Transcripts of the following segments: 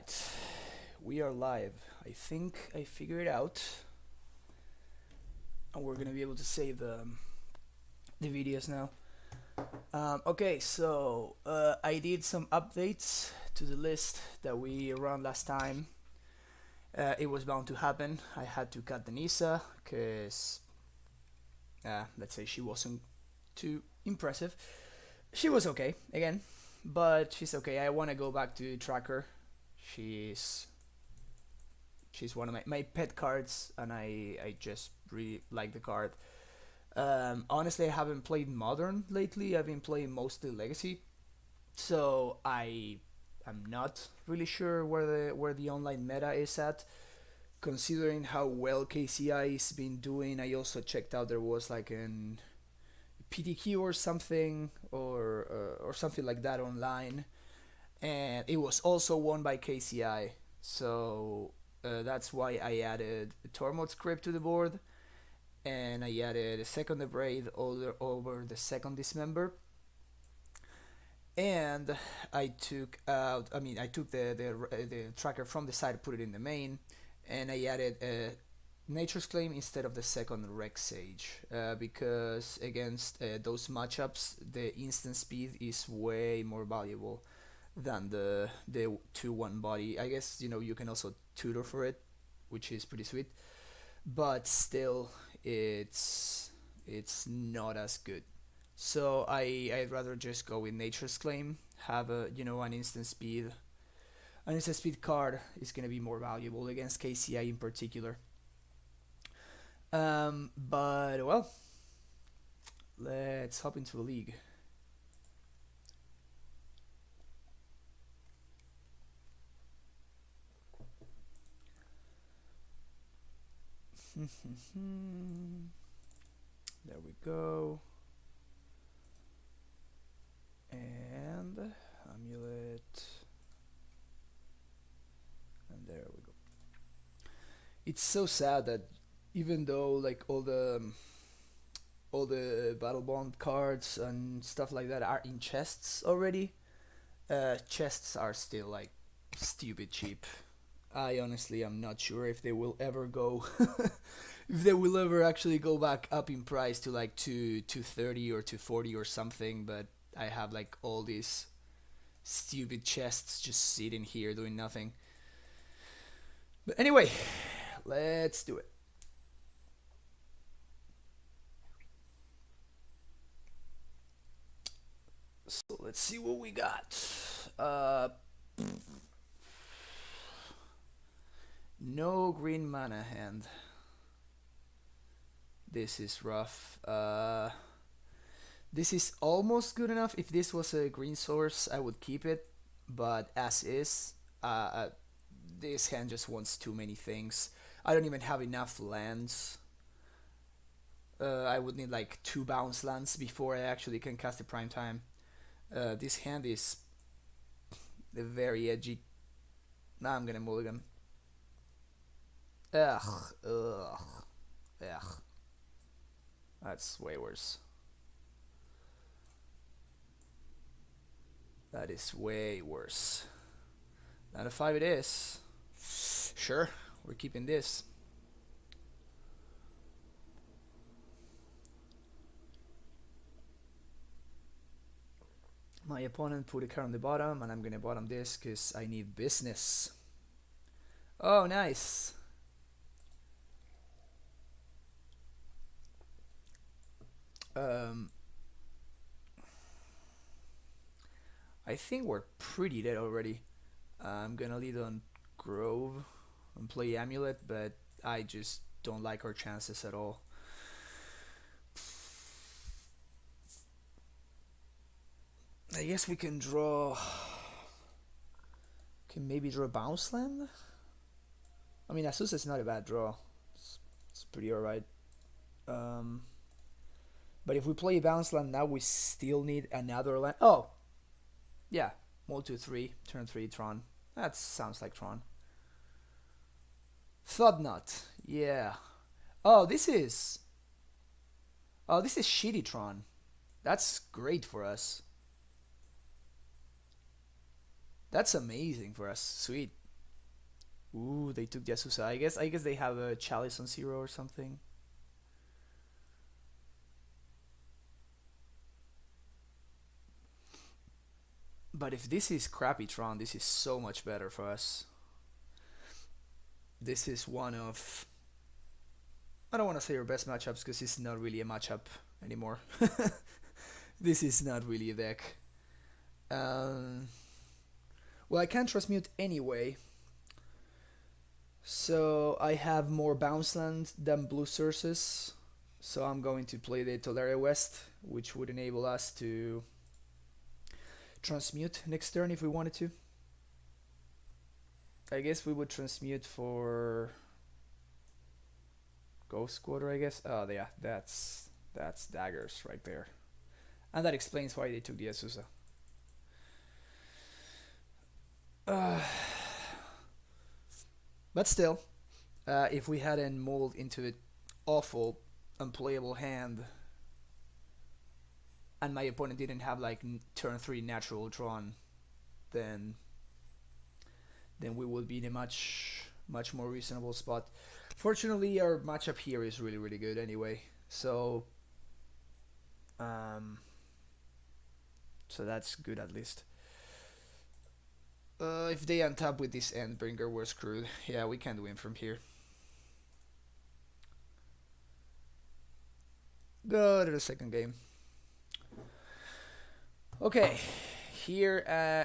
Alright, we are live. I think I figured it out. And we're gonna be able to save the videos now. Okay, so I did some updates to the list that we ran last time. It was bound to happen. I had to cut the Nisa because, let's say, she wasn't too impressive. She was okay, again, but she's okay. I want to go back to Tracker. She's one of my pet cards, and I just really like the card. Honestly, I haven't played Modern lately. I've been playing mostly Legacy, so I'm not really sure where the online meta is at. Considering how well KCI has been doing, I also checked out there was like an PTQ or something or something like that online, and it was also won by KCI. So that's why I added a Tormod script to the board, and I added a second Abrade over the second Dismember, and I took out. I took the tracker from the side, put it in the main, and I added a Nature's Claim instead of the second Rex Sage, because against those matchups, the instant speed is way more valuable than the 2-1 body. I guess you can also tutor for it, which is pretty sweet, but still it's not as good. So I'd rather just go with Nature's Claim, have an instant speed. An instant speed card is gonna be more valuable against KCI in particular. But well, let's hop into a league. There we go. And Amulet. And there we go. It's so sad that even though like all the battle bond cards and stuff like that are in chests already, chests are still like stupid cheap. I honestly am not sure if they will ever go if they will ever actually go back up in price to like 230 or 240 or something, but I have like all these stupid chests just sitting here doing nothing. But anyway, let's do it. So let's see what we got. No green mana hand. This is rough. This is almost good enough. If this was a green source, I would keep it. But as is, this hand just wants too many things. I don't even have enough lands. I would need like 2 bounce lands before I actually can cast the prime time. This hand is very edgy. Now I'm gonna mulligan. Ugh, ugh, ugh. That's way worse. That is way worse. Out of 5 it is. Sure, we're keeping this. My opponent put a card on the bottom, and I'm gonna bottom this because I need business. Oh, nice. I think we're pretty dead already. I'm gonna lead on Grove and play Amulet, but I just don't like our chances at all. I guess we can draw. Can maybe draw Bounce Land? I mean, Asus is not a bad draw. It's pretty alright. But if we play Bounce Land now, we still need another land. Oh! Yeah. Multi 3, turn 3, Tron. That sounds like Tron. Thought not. Yeah. Oh, this is. Oh, this is shitty Tron. That's great for us. That's amazing for us. Sweet. Ooh, they took the Azusa. I guess they have a Chalice on 0 or something. But if this is crappy Tron, this is so much better for us. This is one of, I don't want to say our best matchups because it's not really a matchup anymore. This is not really a deck. Well, I can't transmute anyway. So I have more bounce land than blue sources. So I'm going to play the Tolaria West, which would enable us to transmute next turn if we wanted to. I guess we would transmute for Ghost Quarter, I guess. Oh yeah, that's daggers right there. And that explains why they took the Azusa. But still, if we hadn't mulled into an awful, unplayable hand, and my opponent didn't have like turn 3 natural drawn, then we would be in a much more reasonable spot. Fortunately, our matchup here is really really good anyway, so that's good at least. If they untap with this Endbringer, we're screwed. Yeah, we can't win from here. Go to the second game. Okay, here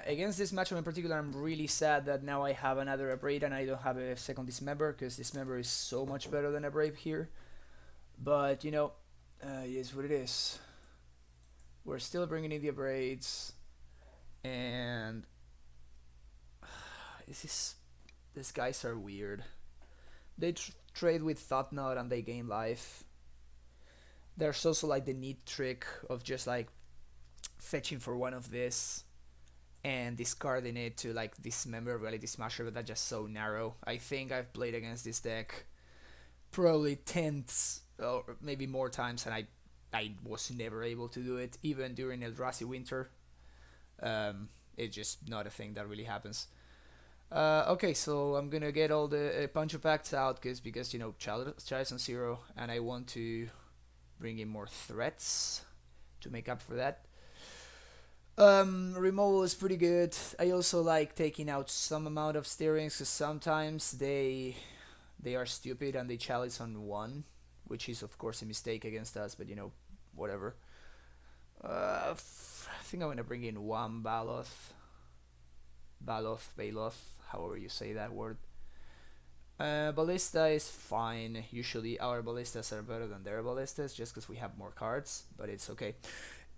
against this matchup in particular, I'm really sad that now I have another Abrade and I don't have a second Dismember, because Dismember is so much better than Abrade here. But you know, it is what it is. We're still bringing in the Abrades, and these guys are weird. They trade with Thoughtnot and they gain life. There's also like the neat trick of just like fetching for one of this and discarding it to like Dismember Reality Smasher, but that's just so narrow. I think I've played against this deck probably tenths or maybe more times, and I was never able to do it, even during Eldrazi Winter. It's just not a thing that really happens. Okay, so I'm gonna get all the Punch of Pacts out because you know Chalice on 0, and I want to bring in more threats to make up for that. Removal is pretty good. I also like taking out some amount of steerings because sometimes they are stupid and they Chalice on 1, which is of course a mistake against us, but you know, whatever. I think I'm gonna bring in one Baloth, however you say that word. Ballista is fine. Usually our ballistas are better than their ballistas just because we have more cards, but it's okay.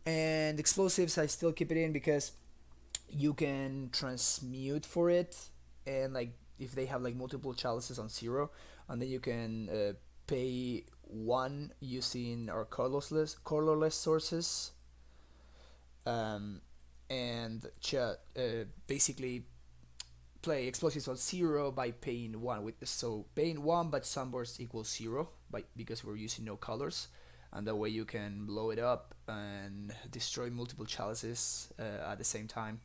And explosives, I still keep it in because you can transmute for it, and like if they have like multiple chalices on 0, and then you can pay 1 using our colorless sources, and basically play explosives on 0 by paying 1 with, so paying 1 but sunburst equals 0 because we're using no colors, and that way you can blow it up and destroy multiple chalices at the same time.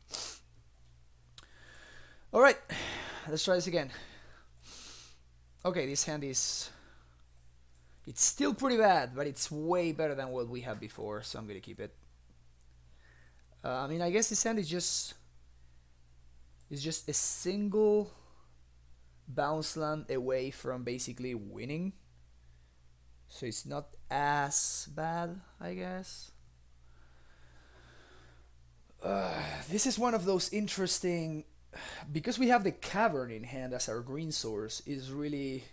Alright, let's try this again. Okay, this hand it's still pretty bad, but it's way better than what we had before, so I'm gonna keep it. I mean, I guess this hand is just a single bounce land away from basically winning, so it's not as bad, I guess. This is one of those interesting, because we have the Cavern in hand as our green source, is really,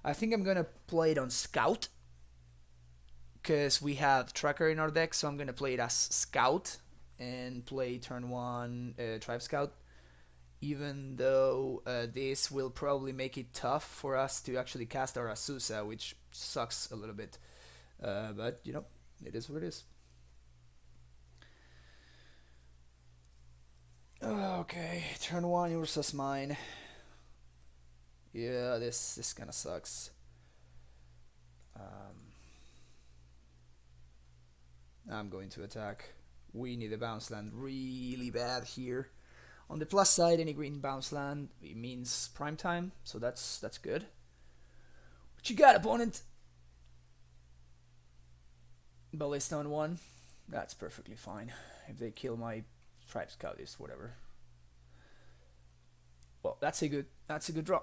I think I'm gonna play it on Scout because we have Tracker in our deck, so I'm gonna play it as Scout and play turn 1 Tribe Scout, even though this will probably make it tough for us to actually cast our Azusa, which sucks a little bit, but you know, it is what it is. Okay, turn 1 Ursa's mine. Yeah, this kind of sucks. I'm going to attack. We need a bounce land really bad here. On the plus side, any green bounce land, it means prime time, so that's good. What you got, opponent? Ballista on 1. That's perfectly fine. If they kill my Tribe Scoutist, whatever. Well, that's a good draw.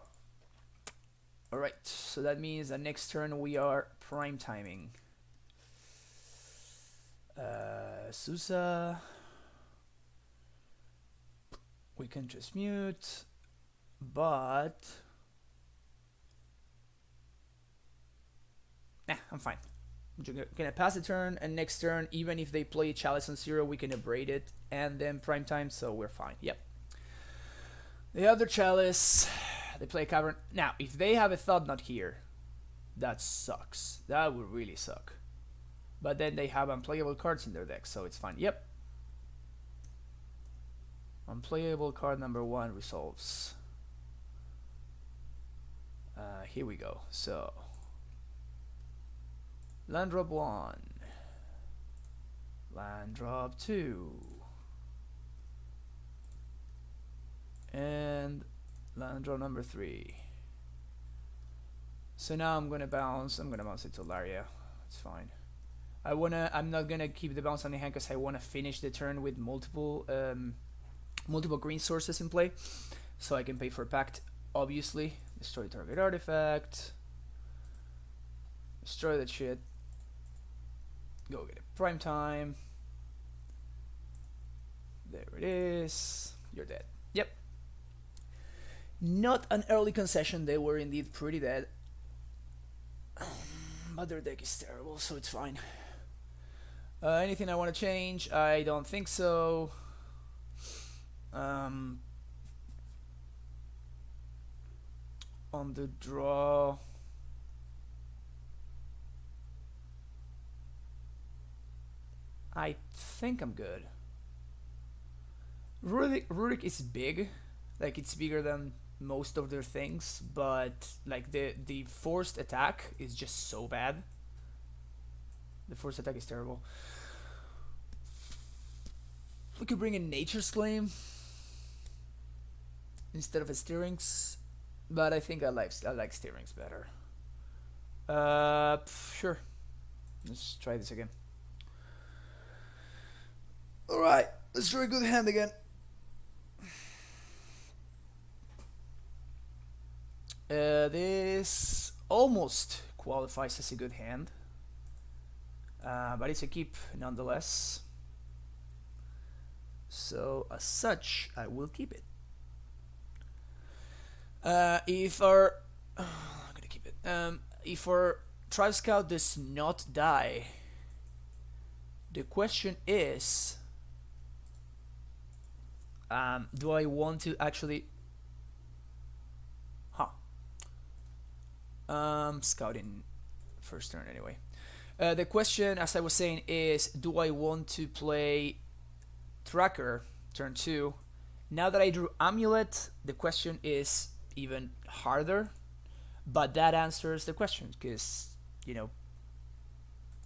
Alright, so that means that next turn we are prime timing. Susa. We can just mute, but nah, I'm fine. I'm gonna pass the turn, and next turn, even if they play Chalice on 0, we can abrade it and then prime time, so we're fine. Yep. The other Chalice, they play Cavern. Now, if they have a Thought Knot here, that sucks. That would really suck. But then they have unplayable cards in their deck, so it's fine. Yep. Unplayable card number 1 resolves. Here we go. So, land drop 1, land drop 2, and land drop number 3. So now I'm gonna bounce it to Laria. It's fine. I'm not gonna keep the bounce on the hand because I wanna finish the turn with multiple green sources in play, so I can pay for Pact. Obviously, destroy target artifact, destroy that shit, go get a prime time. There it is. You're dead. Yep. Not an early concession. They were indeed pretty dead, but their deck is terrible, so it's fine. Anything I want to change? I don't think so. On the draw, I think I'm good. Rurik is big, like it's bigger than most of their things, but like the forced attack is just so bad. The forced attack is terrible. We could bring in Nature's Claim instead of a Steerings, but I think I like Steerings better. Sure. Let's try this again. Alright, let's draw a good hand again. This almost qualifies as a good hand, but it's a keep nonetheless. So as such, I will keep it. If our I'm gonna keep it. If our Tribe Scout does not die, the question is, do I want to actually scouting first turn anyway. The question, as I was saying, is do I want to play Tracker turn 2? Now that I drew Amulet, the question is even harder, but that answers the question because, you know,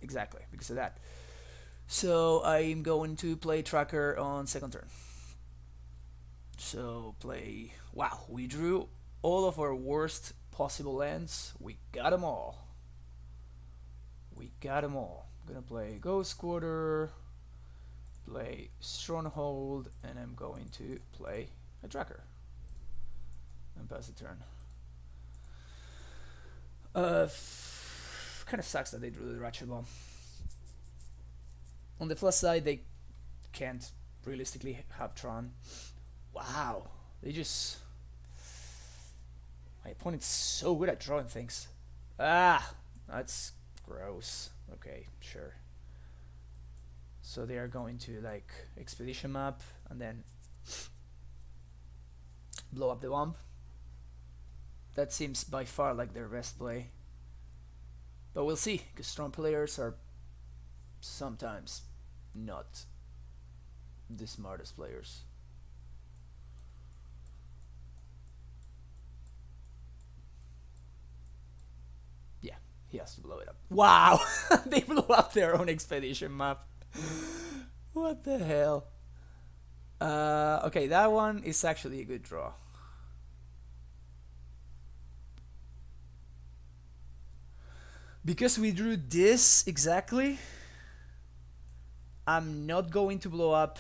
exactly because of that. So I'm going to play Tracker on second turn. So play, wow, we drew all of our worst possible lands. We got them all. We got them all. I'm gonna play Ghost Quarter, play Stronghold, and I'm going to play a Tracker and pass the turn. Kind of sucks that they drew the Ratchet Bomb. On the plus side, they can't realistically have Tron. Wow, they just... My opponent's so good at drawing things. Ah, that's gross. Okay, sure. So they are going to like Expedition Map and then blow up the bomb. That seems by far like their best play. But we'll see, because strong players are sometimes not the smartest players. Yeah, he has to blow it up. Wow! They blew up their own Expedition Map. What the hell? Okay, that one is actually a good draw. Because we drew this exactly, I'm not going to blow up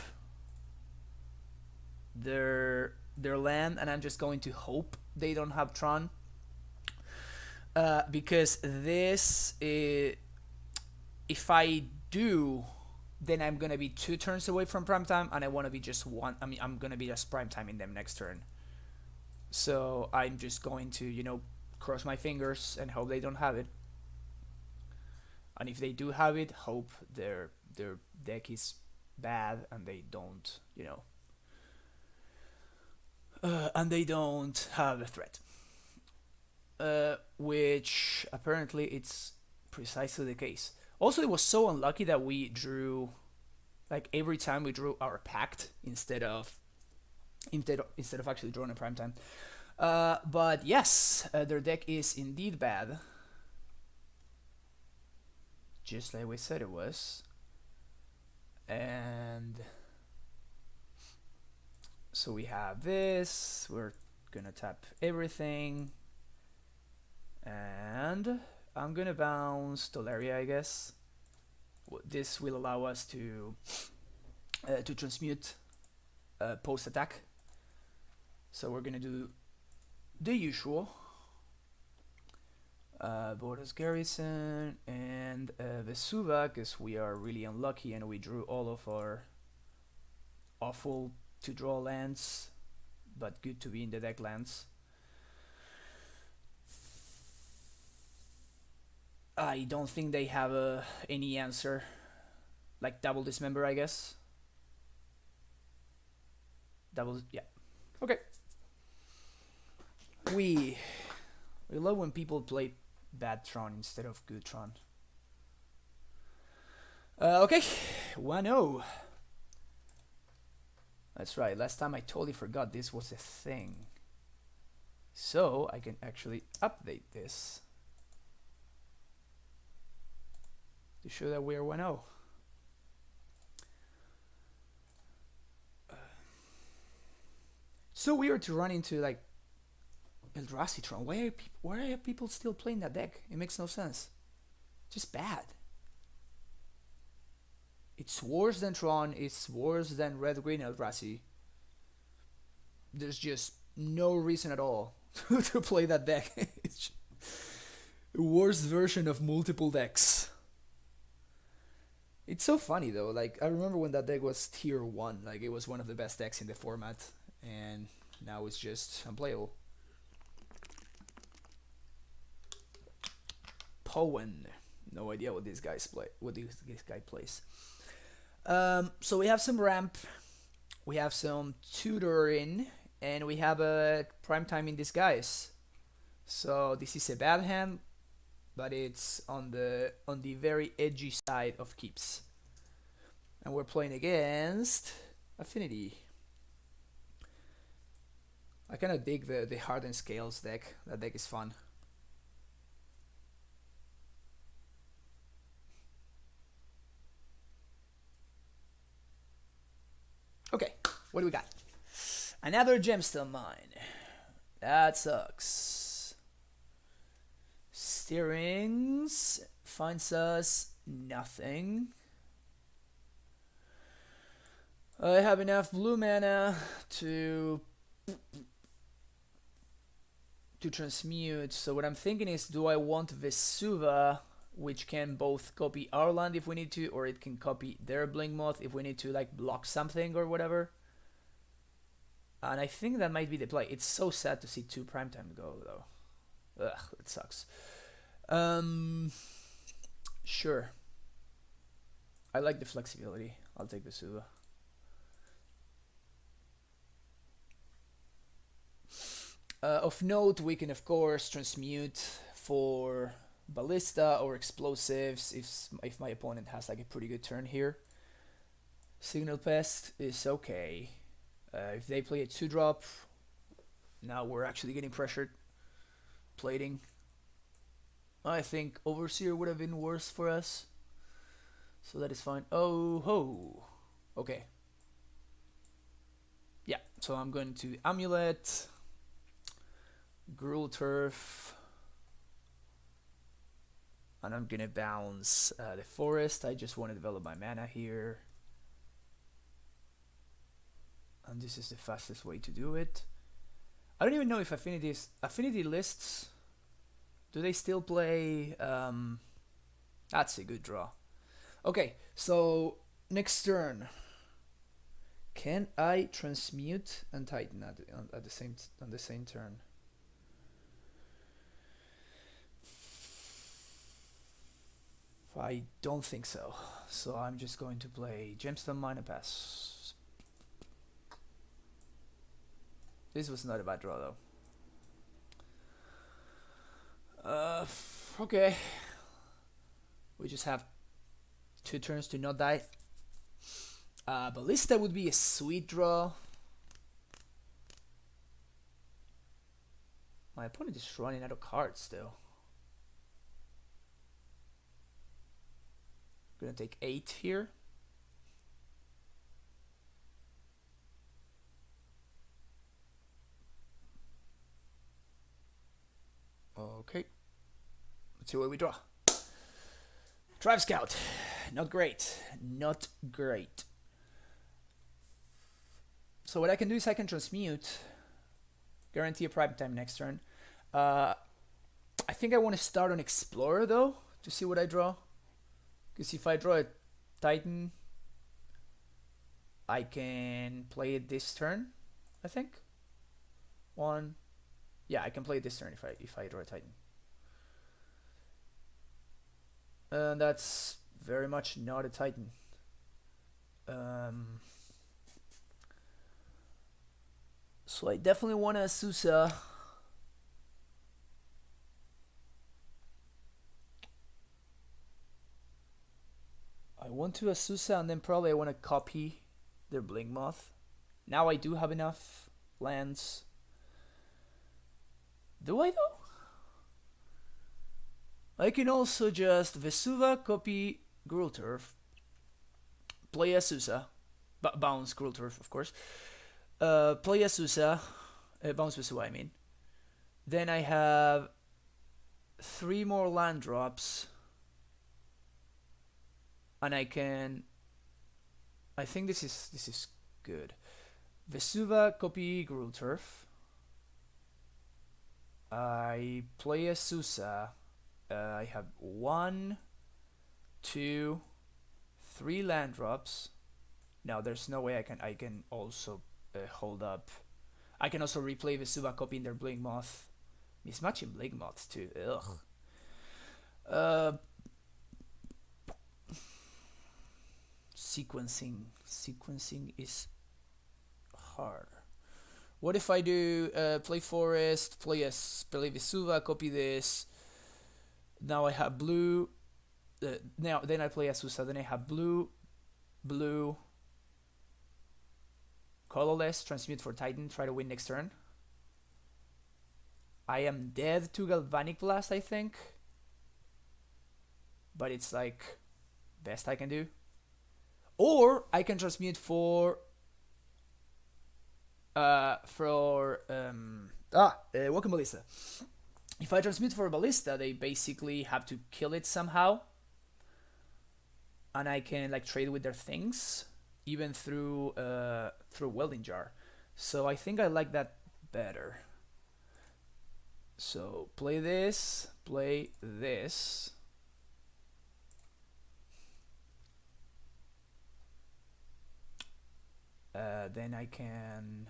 their land, and I'm just going to hope they don't have Tron. Because this, if I do, then I'm gonna be 2 turns away from prime time, and I want to be just one. I mean, I'm gonna be just prime timing them next turn. So I'm just going to, you know, cross my fingers and hope they don't have it. And if they do have it, hope their deck is bad and they don't, you know, and they don't have a threat. Which apparently it's precisely the case. Also, it was so unlucky that we drew, like every time we drew our pact instead of actually drawing a prime time. But yes, their deck is indeed bad, just like we said it was. And so we have this. We're gonna tap everything. And I'm gonna bounce Doleria, I guess. This will allow us to transmute post attack. So we're gonna do the usual. Borders Garrison and Vesuva, because we are really unlucky and we drew all of our awful to draw lands, but good to be in the deck lands. I don't think they have any answer. Like double dismember, I guess. Double, yeah. Okay. We love when people play bad Tron instead of good Tron. Okay, 1-0. That's right, last time I totally forgot this was a thing. So I can actually update this to show that we are 1-0. So weird to run into like Eldrazi Tron. Why are people still playing that deck? It makes no sense. Just bad. It's worse than Tron. It's worse than Red Green Eldrazi. There's just no reason at all to play that deck. It's the worst version of multiple decks. It's so funny though. Like I remember when that deck was tier 1. Like it was one of the best decks in the format, and now it's just unplayable. Powen. No idea what this guy plays. So we have some ramp, we have some tutoring, and we have a prime time in disguise. So this is a bad hand, but it's on the very edgy side of keeps. And we're playing against Affinity. I kind of dig the Hardened Scales deck. That deck is fun. Okay, what do we got? Another gemstone mine. That sucks. Steerings finds us nothing. I have enough blue mana to transmute. So what I'm thinking is, do I want Vesuva, which can both copy our land if we need to, or it can copy their Blink Moth if we need to like block something or whatever. And I think that might be the play. It's so sad to see 2 primetime go though. Ugh, it sucks. Sure. I like the flexibility. I'll take Vesuva. Of note, we can of course transmute for ballista or explosives if my opponent has like a pretty good turn here. Signal Pest is okay. If they play a 2-drop, now we're actually getting pressured. Plating. I think Overseer would have been worse for us, so that is fine. Oh ho. Okay. Yeah, so I'm going to Amulet, Gruul Turf, and I'm gonna bounce the forest. I just want to develop my mana here, and this is the fastest way to do it. I don't even know if Affinity lists, do they still play? That's a good draw. Okay, so next turn, can I transmute and Titan at the same turn? I don't think so. So I'm just going to play Gemstone Mine and pass. This was not a bad draw though. Okay. We just have 2 turns to not die. Ballista would be a sweet draw. My opponent is running out of cards though. Gonna take 8 here. Okay. Let's see what we draw. Drive Scout. Not great. Not great. So what I can do is I can transmute. Guarantee a prime time next turn. I think I want to start on Explorer though, to see what I draw. Because if I draw a Titan, I can play it this turn, I think. Yeah, I can play it this turn if I draw a Titan. And that's very much not a Titan. So I definitely want a Susa. I want to Asusa, and then probably I want to copy their Blink Moth. Now I do have enough lands. Do I though? I can also just Vesuva, copy Gruul Turf, play Asusa, bounce Gruul Turf of course, play Asusa, bounce Vesuva I mean. Then I have 3 more land drops. And I can, I think this is good. Vesuva, copy Gruul Turf. I play a Susa. I have 1, 2, 3 land drops. Now there's no way I can also hold up. I can also replay Vesuva, copying their Blink Moth. Mismatching Blink Moths too. Ugh. Sequencing is hard. What if I do play Forest, play Vesuva, copy this. Now I have blue. Then I play Asusa. Then I have blue, colorless. Transmute for Titan. Try to win next turn. I am dead to Galvanic Blast, I think. But it's like best I can do. Or I can transmute for welcome Ballista. If I transmute for Ballista, they basically have to kill it somehow, and I can like trade with their things, even through Welding Jar. So I think I like that better. So play this. Then I can...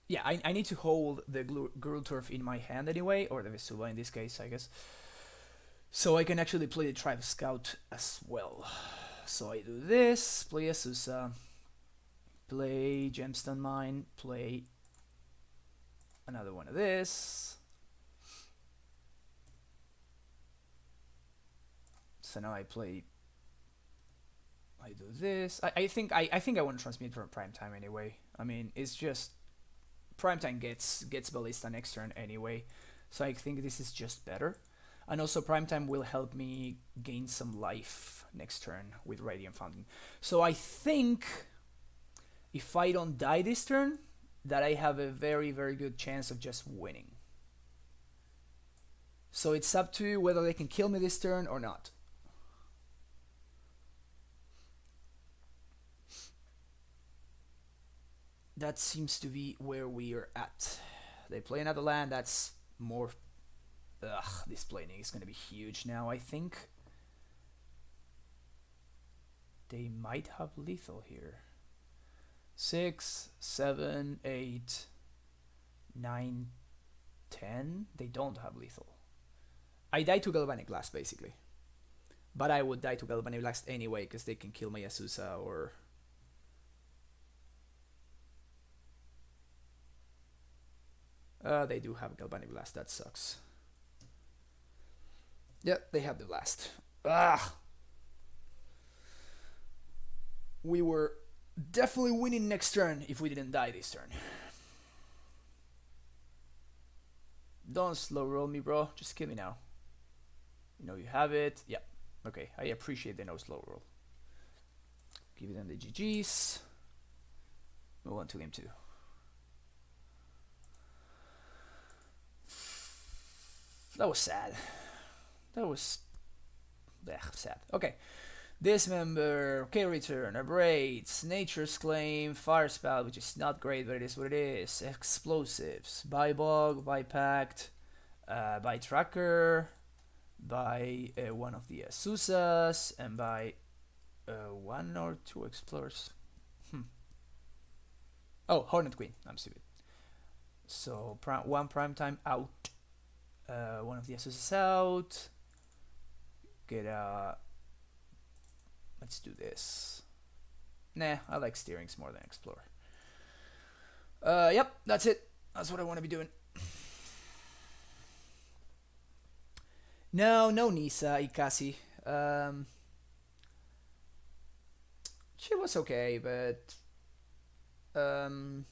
Yeah, I need to hold the Gruul Turf in my hand anyway, or the Vesuva in this case, I guess. So I can actually play the Tribe Scout as well. So I do this, play Asusa, play Gemstone Mine, play another one of this. So now I do this. I think I want to transmute for prime time anyway. I mean, it's just prime time gets Ballista next turn anyway, so I think this is just better. And also Primetime will help me gain some life next turn with Radiant Fountain. So I think if I don't die this turn, that I have a very, very good chance of just winning. So it's up to you whether they can kill me this turn or not. That seems to be where we are at. They play another land, that's more... Ugh, this planing is going to be huge now, I think. They might have lethal here. 6, 7, 8, 9, 10. They don't have lethal. I die to Galvanic Blast, basically. But I would die to Galvanic Blast anyway, because they can kill my Azusa or... they do have Galvanic Blast, that sucks. Yep, they have the Blast. Ah! We were definitely winning next turn if we didn't die this turn. Don't slow roll me, bro. Just kill me now. You know you have it. Yeah. Okay, I appreciate the no slow roll. Give them the GGs. Move on to game 2. That was sad. That was sad. Okay. Dismember, K-Return, Abrades, Nature's Claim, Fire Spout, which is not great, but it is what it is. Explosives, buy Bog, buy Pact, buy Tracker, buy one of the Azusas, and buy 1 or 2 Explorers. Oh, Hornet Queen, I'm stupid. So, one Primetime out, one of the Azusas out, get a... Let's do this. Nah, I like Steerings more than Explorer. Yep, that's it. That's what I want to be doing. No Nisa Ikasi. She was okay, but I'm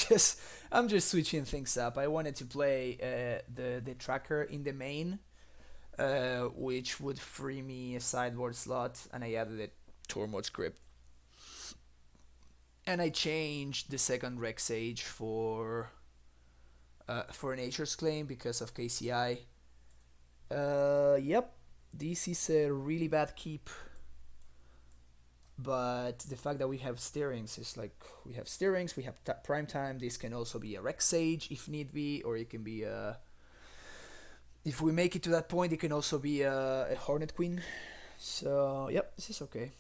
just switching things up. I wanted to play the tracker in the main. Which would free me a sideboard slot, and I added a Tormod script. And I changed the second Rex Sage for Nature's Claim because of KCI. Yep, this is a really bad keep. But the fact that we have Steerings is like, we have Steerings, we have Primetime. This can also be a Rex Sage if need be, or it can be a... If we make it to that point, it can also be a Hornet Queen. So, yep, this is okay.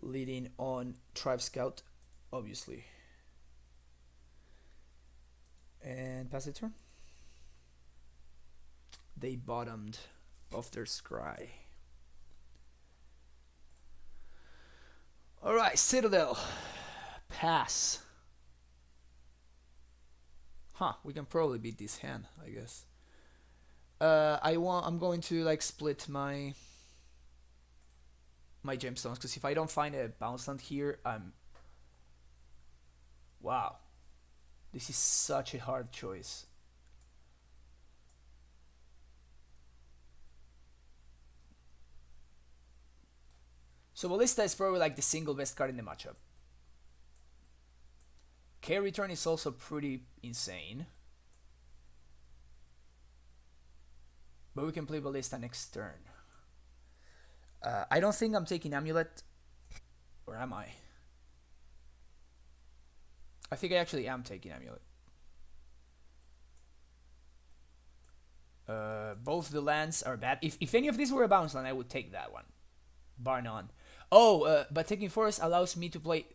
Leading on Tribe Scout, obviously. And pass the turn. They bottomed off their scry. Alright, Citadel. Pass. Huh, we can probably beat this hand, I guess. I'm going to like split my gemstones, because if I don't find a bounce land here, wow. This is such a hard choice. So Ballista is probably like the single best card in the matchup. K-Return is also pretty insane. But we can play Ballista next turn. I don't think I'm taking Amulet. Or am I? I think I actually am taking Amulet. Both the lands are bad. If any of these were a bounce land, I would take that one. Bar none. Oh, but taking Forest allows me to play...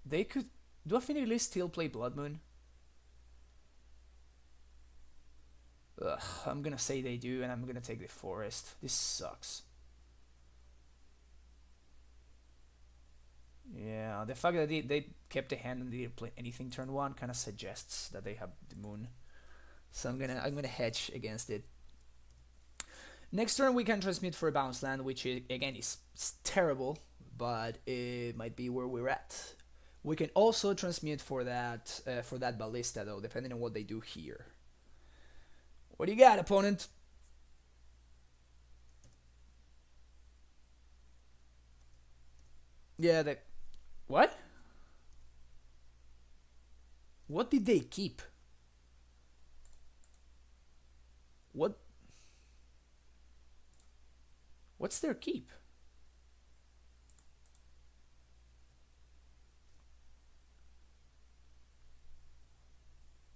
They could... Do Affinity still play Blood Moon? Ugh, I'm gonna say they do, and I'm gonna take the Forest. This sucks. Yeah, the fact that they kept the hand and they didn't play anything turn 1 kind of suggests that they have the Moon. So I'm gonna hedge against it. Next turn we can transmute for a bounce land, which again is terrible, but it might be where we're at. We can also transmute for that Ballista though, depending on what they do here. What do you got, opponent? Yeah, the... What? What did they keep? What? What's their keep?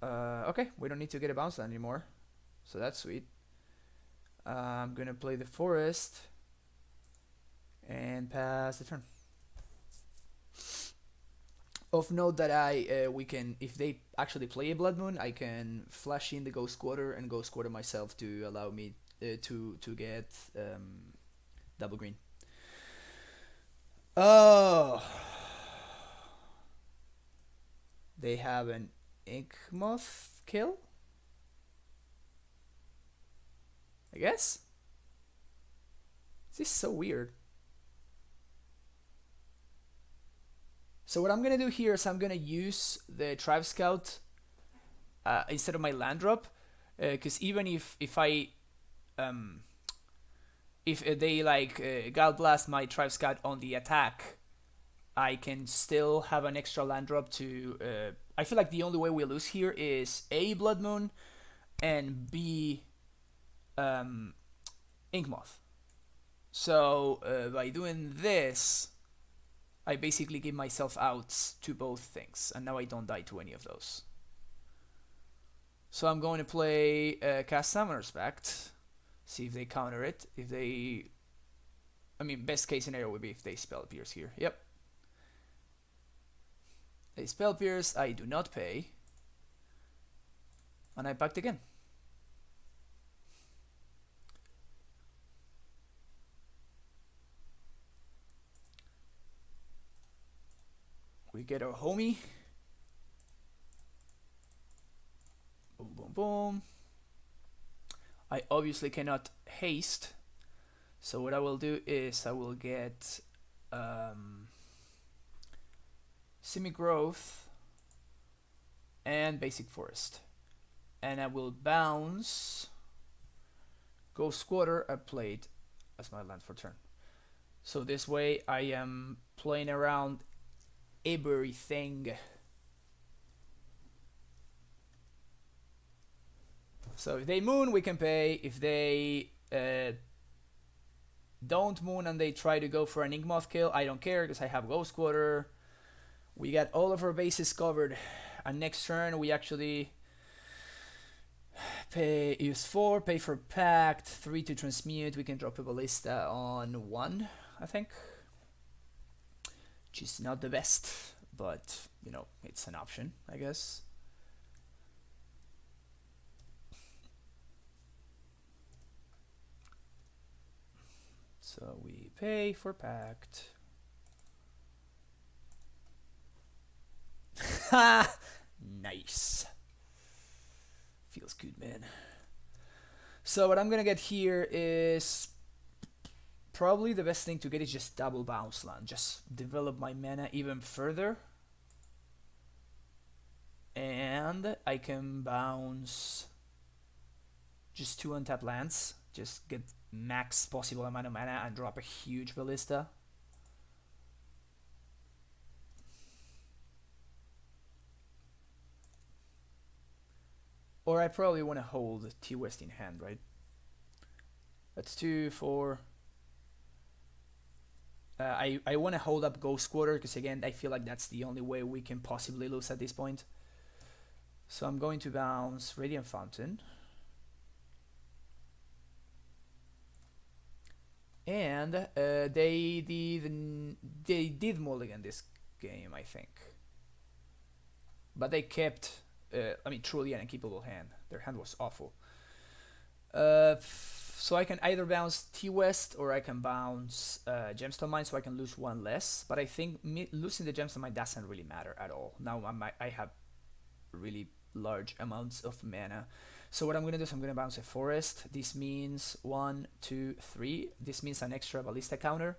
Okay, we don't need to get a bounce land anymore. So that's sweet. I'm gonna play the forest and pass the turn. Of note that we can, if they actually play a Blood Moon, I can flash in the Ghost Quarter and Ghost Quarter myself to allow me to get double green. Oh, they have an Inkmoth kill, I guess. This is so weird. So what I'm gonna do here is I'm gonna use the Tribe Scout instead of my land drop, because even if they like Gal Blast my Tribe Scout on the attack, I can still have an extra land drop to. I feel like the only way we lose here is A, Blood Moon, and B, Inkmoth. So by doing this, I basically give myself outs to both things, and now I don't die to any of those. So I'm going to play Cast Summoner's Pact, see if they counter it. If they... I mean, best case scenario would be if they Spell Pierce here. Yep. They Spell Pierce, I do not pay. And I pact again. We get our homie. Boom, boom, boom. I obviously cannot haste. So what I will do is I will get Semi-Growth and Basic Forest. And I will bounce Ghost Quarter I played as my land for turn. So this way I am playing around everything. So if they moon, we can pay. If they don't moon and they try to go for an Inkmoth kill, I don't care because I have Ghost Quarter. We got all of our bases covered. And next turn we actually use 4, pay for Pact, 3 to transmute. We can drop a Ballista on 1, I think. Which is not the best, but you know, it's an option, I guess. So we pay for Pact. Ha! Nice. Feels good, man. So what I'm gonna get here is probably the best thing to get is just double bounce land. Just develop my mana even further. And I can bounce just 2 untapped lands. Just get max possible amount of mana and drop a huge Ballista. Or I probably want to hold T-West in hand, right? That's 2, 4. I want to hold up Ghost Quarter because again I feel like that's the only way we can possibly lose at this point. So I'm going to bounce Radiant Fountain. And they did mulligan this game, I think. But they kept, I mean, truly an unkeepable hand. Their hand was awful. So I can either bounce T-West or I can bounce Gemstone Mine so I can lose 1 less. But I think losing the Gemstone Mine doesn't really matter at all. Now I have really large amounts of mana. So what I'm going to do is I'm going to bounce a Forest. This means 1, 2, 3. This means an extra Ballista counter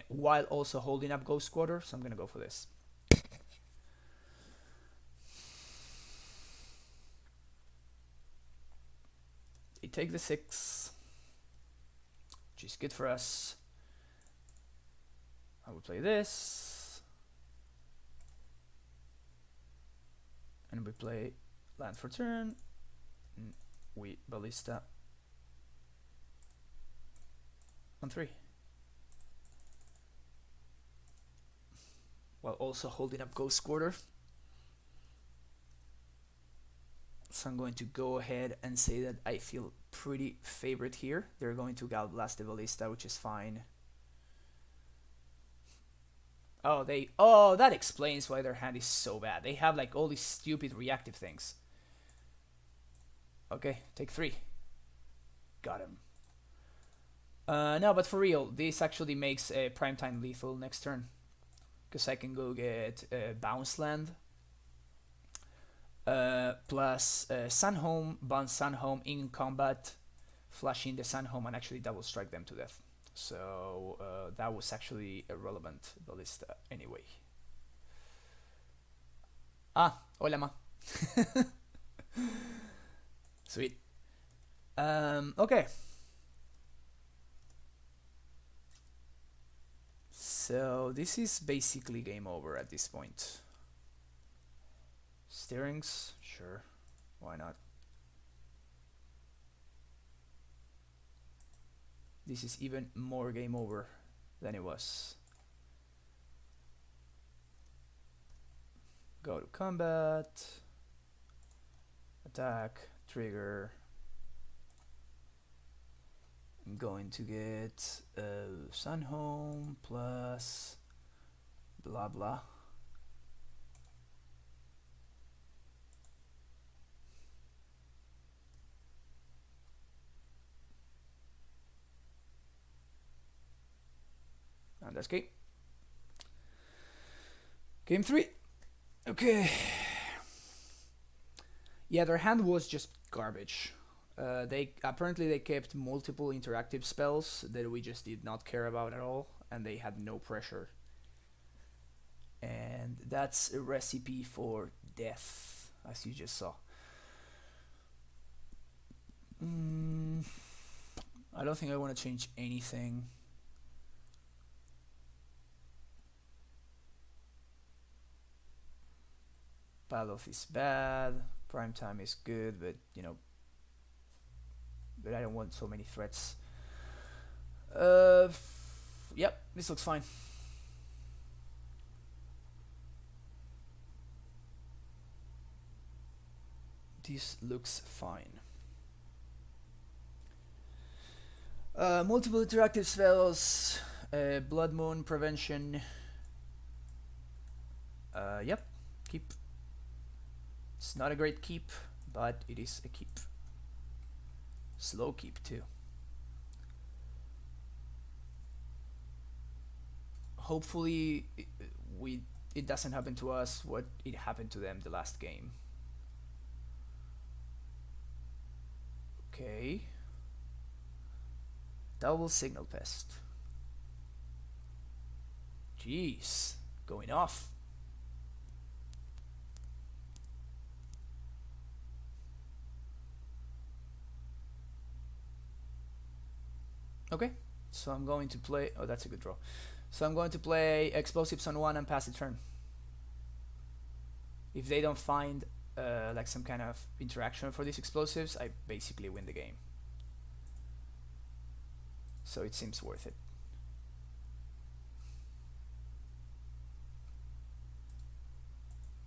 while also holding up Ghost Quarter. So I'm going to go for this. take the 6, which is good for us. I will play this, and we play land for turn. We ballista on 3, while also holding up Ghost Quarter. So I'm going to go ahead and say that I feel pretty favored here. They're going to Gallblast the Ballista, which is fine. Oh, that explains why their hand is so bad. They have like all these stupid reactive things. Okay, take 3. Got him. No, but for real, this actually makes a Primetime lethal next turn. Because I can go get Bounce Land. Plus Sunhome, bounce Sunhome in combat, flashing the Sunhome and actually double strike them to death. So that was actually a relevant Ballista anyway. Hola ma. Sweet. Okay. So this is basically game over at this point. Steerings, sure, why not? This is even more game over than it was. Go to combat, attack, trigger. I'm going to get Sunhome plus blah blah. And that's game. Game 3. Okay. Yeah, their hand was just garbage. They kept multiple interactive spells that we just did not care about at all, and they had no pressure. And that's a recipe for death, as you just saw. I don't think I want to change anything. Path is bad, Primetime is good, but you know, but I don't want so many threats. Yep, this looks fine. This looks fine. Multiple interactive spells, Blood Moon Prevention. Yep, keep. It's not a great keep, but it is a keep. Slow keep too. Hopefully it doesn't happen to us what it happened to them the last game. Okay. Double Signal Pest. Jeez, going off. Okay, so I'm going to play. Oh, that's a good draw. So I'm going to play Explosives on 1 and pass the turn. If they don't find like some kind of interaction for these explosives, I basically win the game. So it seems worth it.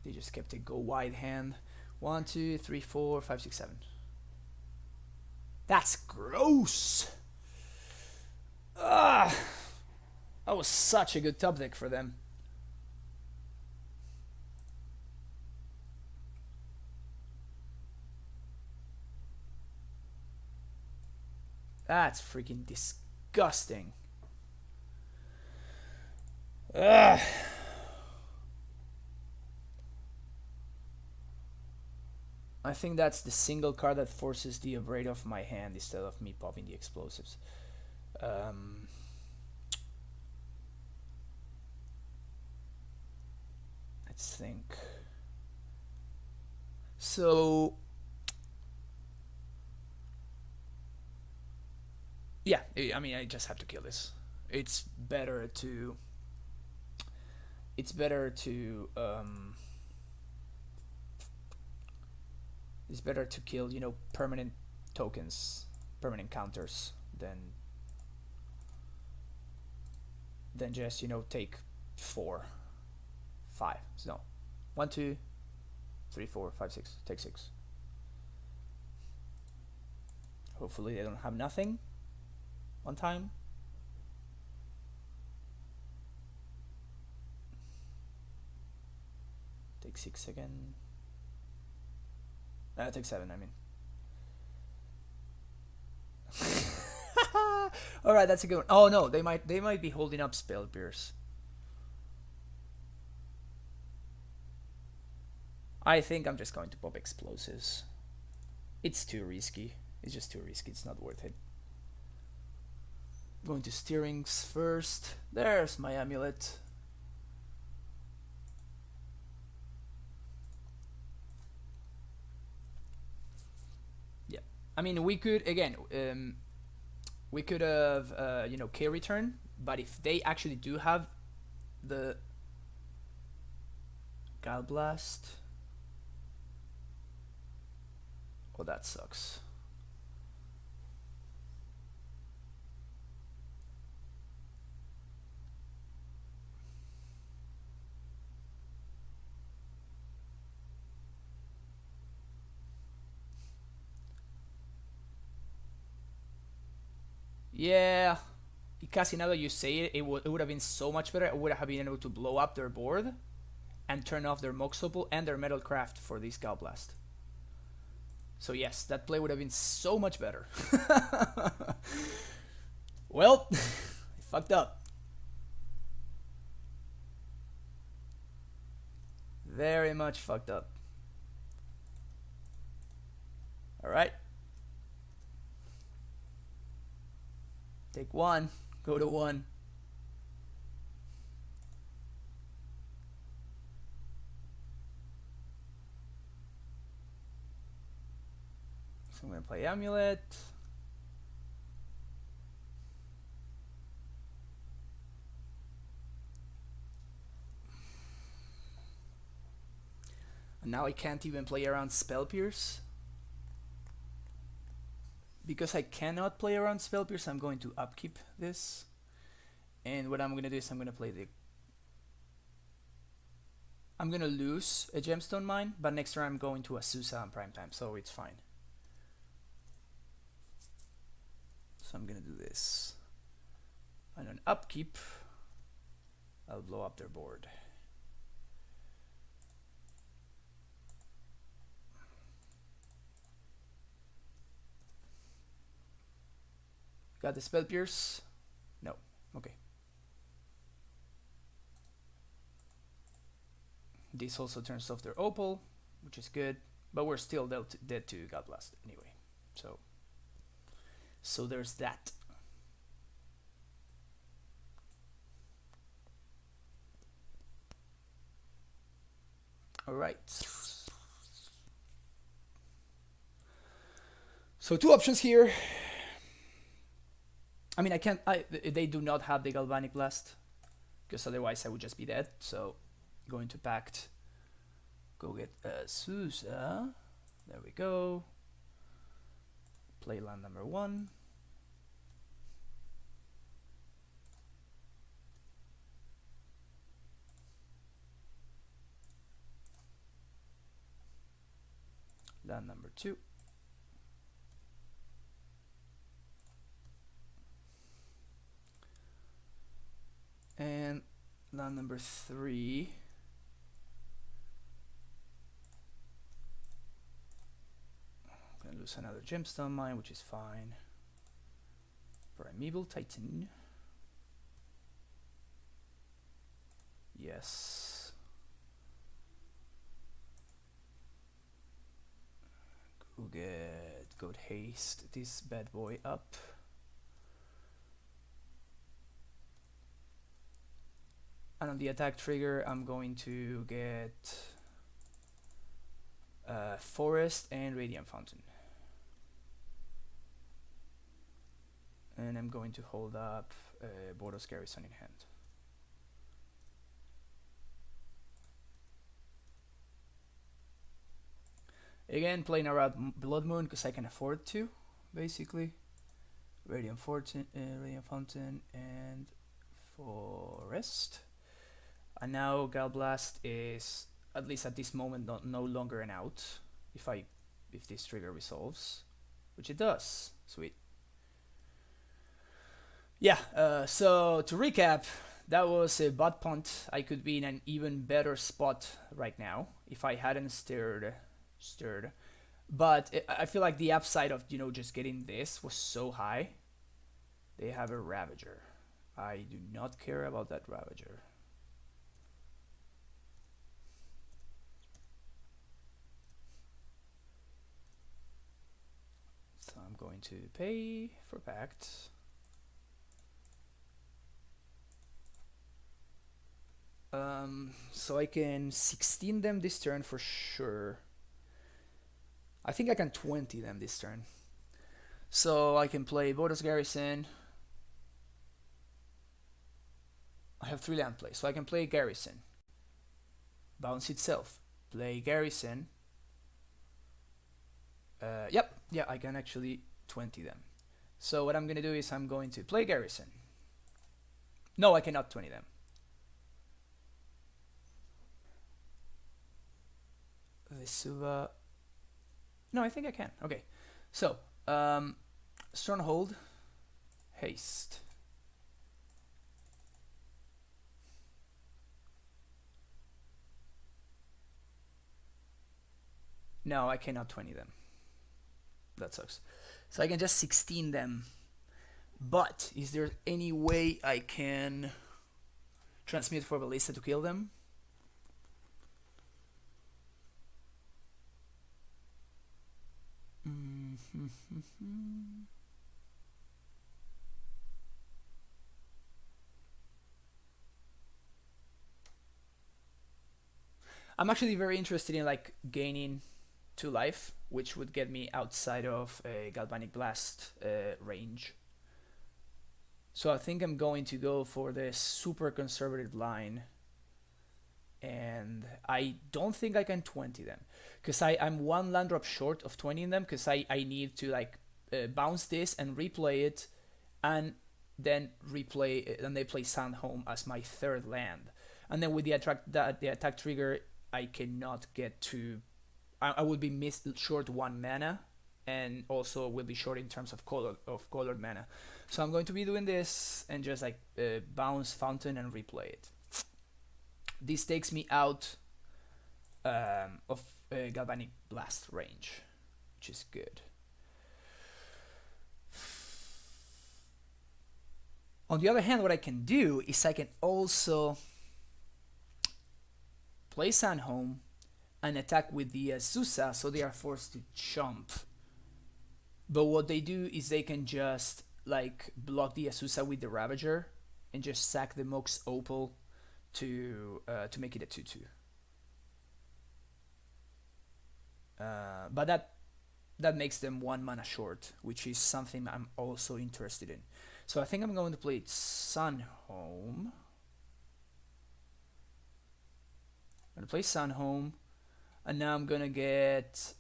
They just kept a go wide hand. 1, 2, 3, 4, 5, 6, 7. That's gross. That was such a good top deck for them. That's freaking disgusting. I think that's the single card that forces the Abrade off my hand instead of me popping the explosives. Let's think. So Yeah, I mean, I just have to kill this. It's better to. It's better to. It's better to kill, permanent tokens, permanent counters, than just, take 4, 5. So, no. 1, 2, 3, 4, 5, 6. Take 6. Hopefully they don't have nothing one time. Take 6 again. Take 7, I mean. Alright, that's a good one. Oh no, they might be holding up Spell Pierce. I think I'm just going to pop explosives. It's too risky. It's just too risky. It's not worth it. Going to steerings first. There's my amulet. Yeah. I mean, we could, again, we could have, K-return, but if they actually do have the Gallblast... Oh, that sucks. Yeah, because now that you say it, it would have been so much better. I would have been able to blow up their board and turn off their Mox Opal and their Metalcraft for this Gallblast. So yes, that play would have been so much better. Well, I fucked up. Very much fucked up. Alright. Take 1. Go to 1. So I'm going to play Amulet. And now I can't even play around Spell Pierce. Because I cannot play around Spell Pierce, I'm going to upkeep this. And what I'm going to do is I'm going to play the... I'm going to lose a Gemstone Mine, but next turn I'm going to Azusa on prime time, so it's fine. So I'm going to do this. And on upkeep, I'll blow up their board. Got the Spell Pierce? No. Okay. This also turns off their Opal, which is good, but we're still dead to Gallblast anyway. So there's that. All right. So 2 options here. I mean, they do not have the Galvanic Blast, because otherwise I would just be dead. So, going to Pact. Go get Sousa. There we go. Play land number 1. Land number 2. And land number 3. I'm gonna lose another Gemstone Mine, which is fine. Primeval Titan. Yes. Go get Goat Haste this bad boy up. And on the attack trigger, I'm going to get Forest and Radiant Fountain. turn, I'm going to hold up Boros Garrison in hand. Again, playing around Blood Moon because I can afford to, basically. Radiant Fountain, and Forest. And now Galblast is, at least at this moment, no longer an out. If this trigger resolves, which it does. Sweet. Yeah. So to recap, that was a butt punt. I could be in an even better spot right now if I hadn't stirred. But I feel like the upside of just getting this was so high. They have a Ravager. I do not care about that Ravager. So I'm going to pay for Pact. So I can 16 them this turn for sure. I think I can 20 them this turn. So I can play Boros Garrison. I have 3 land plays, so I can play Garrison. Bounce itself. Play Garrison. Yeah, I can actually 20 them. So what I'm going to do is I'm going to play Garrison. No, I cannot 20 them. Vesuva. No, I think I can. Okay. So, Stronghold. Haste. No, I cannot 20 them. That sucks. So I can just 16 them. But is there any way I can transmute for Ballista to kill them? I'm actually very interested in like gaining 2 life, which would get me outside of a Galvanic Blast range. So I think I'm going to go for the super conservative line, and I don't think I can 20 them because I'm 1 land drop short of 20 them because I need to like bounce this and replay it, and then replay it, and they play Sandhome as my 3rd land, and then with the attack trigger I cannot get to. I would be short 1 mana, and also will be short in terms of colored mana. So I'm going to be doing this and just like bounce Fountain and replay it. This takes me out of Galvanic Blast range, which is good. On the other hand, what I can do is I can also play Sandhome and attack with the Azusa, so they are forced to jump. But what they do is they can just like block the Azusa with the Ravager and just sack the Mox Opal to make it a 2/2. But that makes them 1 mana short, which is something I'm also interested in. So I think I'm going to play Sandhome. I'm gonna play Sandhome, and now I'm gonna get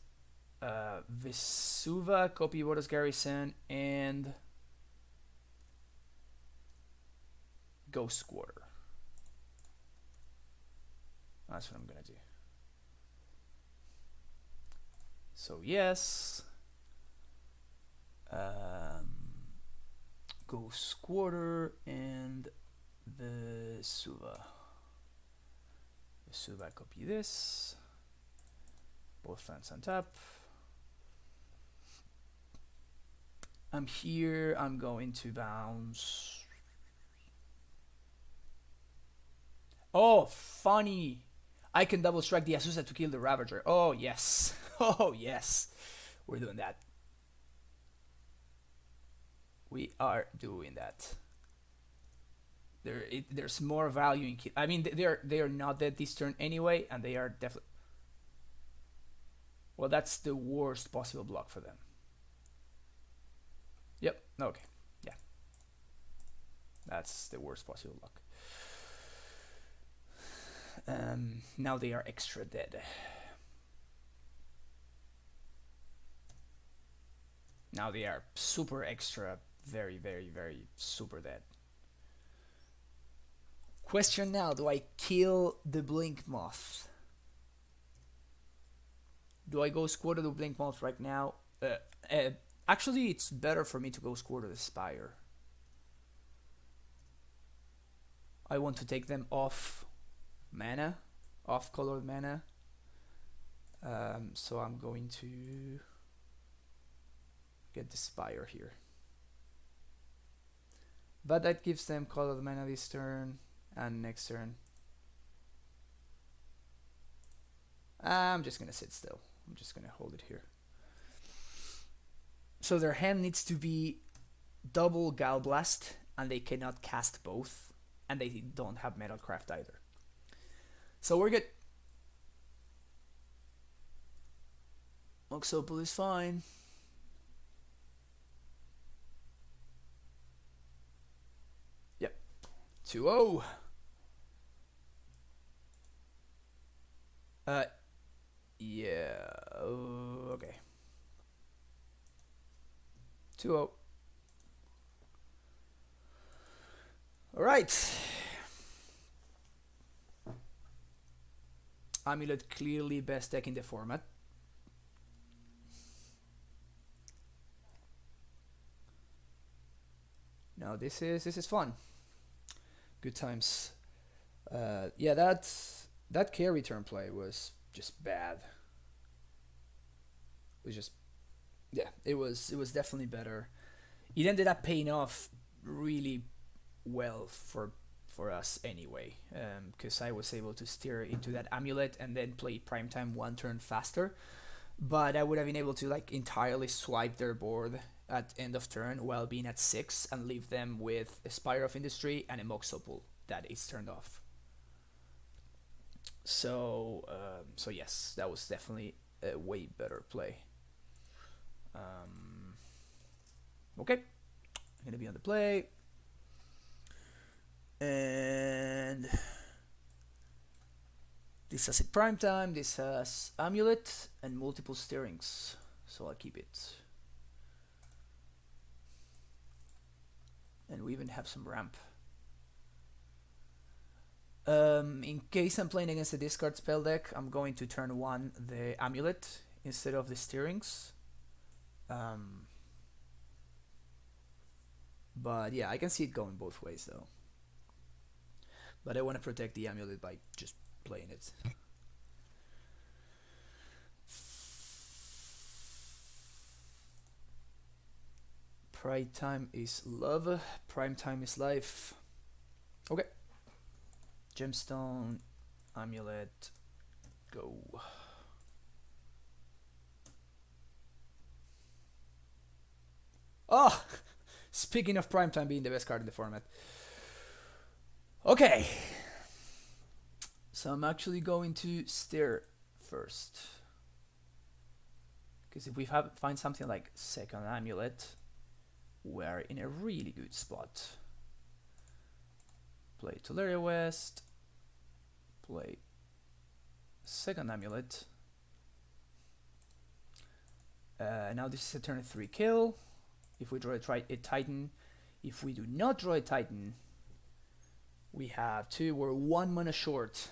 Vesuva, copy Boros Garrison, and Ghost Quarter. That's what I'm gonna do. So yes, Ghost Quarter and Vesuva. Vesuva, copy this. Both lands on top. I'm here. I'm going to bounce. Oh, funny. I can double strike the Azusa to kill the Ravager. Oh, yes. Oh, yes. We're doing that. We are doing that. There's more value in kill. I mean, they are not dead this turn anyway, and they are definitely. Well, that's the worst possible block for them. Yep. Okay. Yeah. That's the worst possible luck. Now they are extra dead. Now they are super extra, very, very, very super dead. Question now, do I kill the Blink Moth? Do I go square to the Blink Moth right now? Actually, it's better for me to go square to the Spire. I want to take them off mana, off colored mana. So I'm going to get the Spire here. But that gives them colored mana this turn and next turn. I'm just gonna sit still. I'm just gonna hold it here. So their hand needs to be double Galblast, and they cannot cast both, and they don't have Metalcraft either. So we're good. Mox Opal is fine. Yep. 2-0. Yeah. Okay. 2-0. All right. Amulet clearly best deck in the format. Now this is fun. Good times. Yeah, that carry turn play was just bad. It was just, yeah, it was definitely better. It ended up paying off really well for us anyway, because I was able to steer into that Amulet and then play Primetime one turn faster. But I would have been able to like entirely swipe their board at end of turn while being at 6 and leave them with a Spire of Industry and a Mox Opal that is turned off. So so yes, that was definitely a way better play. Okay, I'm gonna be on the play, and this has a Primetime, this has Amulet and multiple steerings, so I'll keep it. And we even have some ramp. In case I'm playing against a discard spell deck, I'm going to turn 1 the Amulet instead of the steerings. But yeah, I can see it going both ways though. But I want to protect the Amulet by just playing it. Prime time is love, prime time is life. Okay. Gemstone, Amulet, go. Oh! Speaking of Primetime being the best card in the format. Okay. So I'm actually going to steer first. Because if we find something like second Amulet, we're in a really good spot. Play Tolaria West. Play second Amulet. Now this is a turn 3 kill. If we draw a Titan, if we do not draw a Titan, we have 2. We're 1 mana short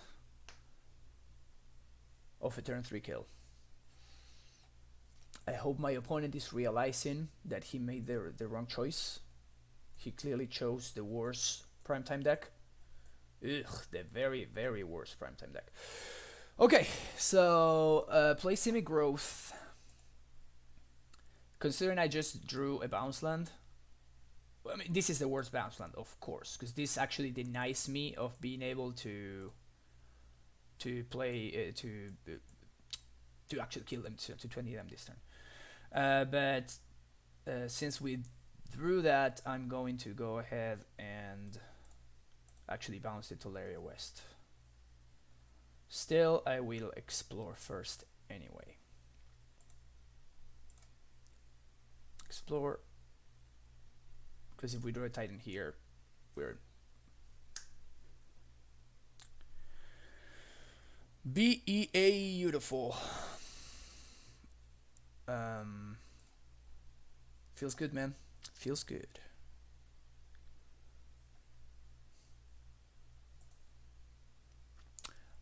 of a turn 3 kill. I hope my opponent is realizing that he made the wrong choice. He clearly chose the worst Primetime deck. Ugh, the very, very worst Primetime deck. Okay, so play Simic Growth. Considering I just drew a bounce land, I mean, this is the worst bounce land, of course, because this actually denies me of being able to play to actually kill them, to 20 them this turn. But since we drew that, I'm going to go ahead and actually bounce it to Tolaria West. Still, I will explore first anyway. Explore, because if we draw a Titan here, Weird. Beautiful. Feels good, man. Feels good.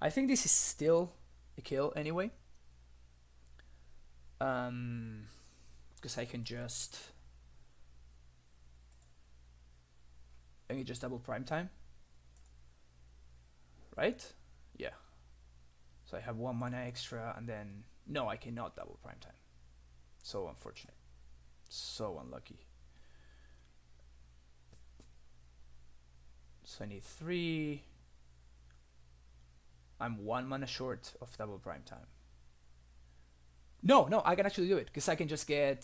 I think this is still a kill anyway. Because I can just double prime time, right? Yeah. So I have 1 mana extra, and then no, I cannot double prime time. So unfortunate. So unlucky. So I need 3. I'm 1 mana short of double prime time. No, I can actually do it, because I can just get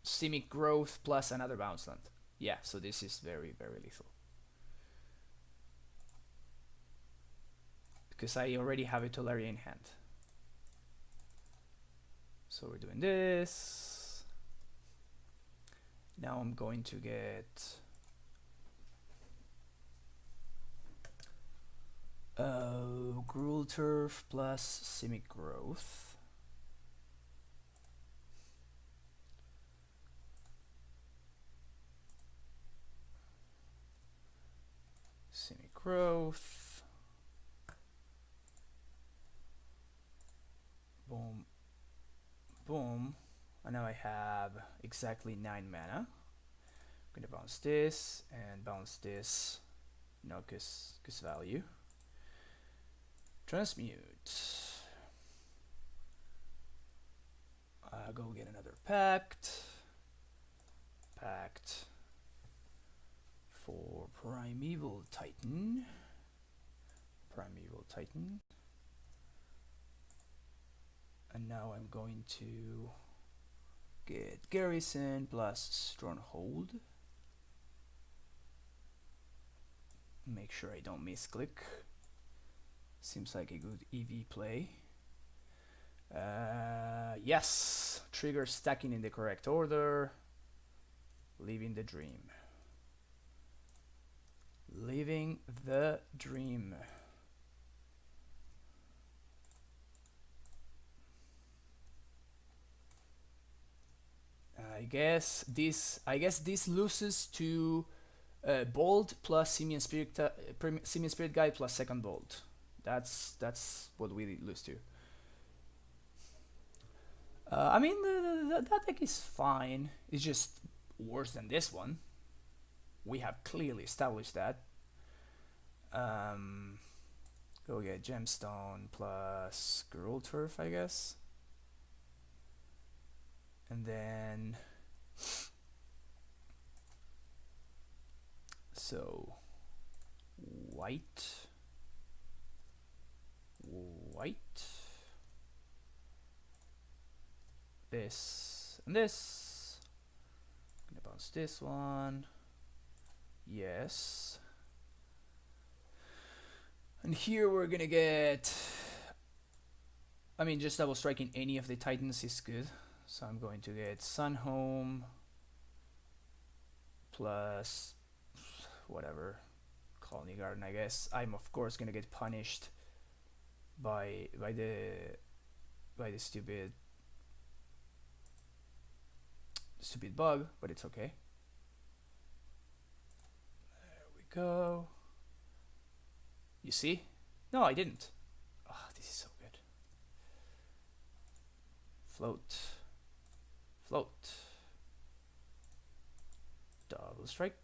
Simic Growth plus another bounce land. Yeah, so this is very, very lethal. Because I already have a Tolaria in hand. So we're doing this. Now I'm going to get Gruul Turf plus Simic Growth. Simic Growth. Boom. Boom. And now I have exactly 9 mana. I'm gonna bounce this and bounce this. No, cause value. Transmute. Go get another pact. Pact for Primeval Titan. Primeval Titan. And now I'm going to get Garrison plus Stronghold. Make sure I don't misclick. Seems like a good EV play. Yes, trigger stacking in the correct order. Living the dream. Living the dream. I guess this loses to Bolt plus Simian Spirit Guide plus second Bolt. That's what we lose to. I mean, that deck is fine. It's just worse than this one. We have clearly established that. Go get Gemstone plus Gruul Turf, I guess. And then so white, this and this. I'm gonna bounce this one. Yes. And here we're gonna get, I mean, just double striking any of the Titans is good. So I'm going to get Sunhome plus whatever, Colony Garden, I guess. I'm of course gonna get punished by the stupid bug, but it's okay. There we go. You see? No, I didn't. Oh, this is so good. Float. Double strike.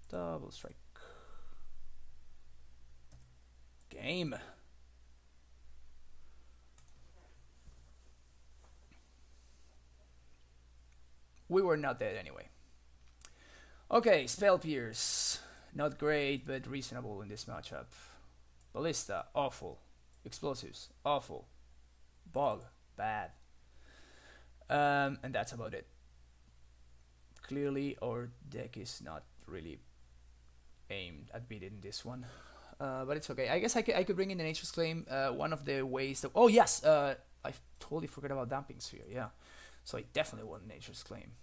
Double strike. Game. We were not dead anyway. Okay, Spell Pierce. Not great, but reasonable in this matchup. Ballista, awful. Explosives, awful. Bog, bad. And that's about it. Clearly, our deck is not really aimed at beating this one. But it's okay. I guess I could bring in the Nature's Claim. One of the ways that... Oh, yes! I totally forgot about Damping Sphere, yeah. So I definitely want Nature's Claim.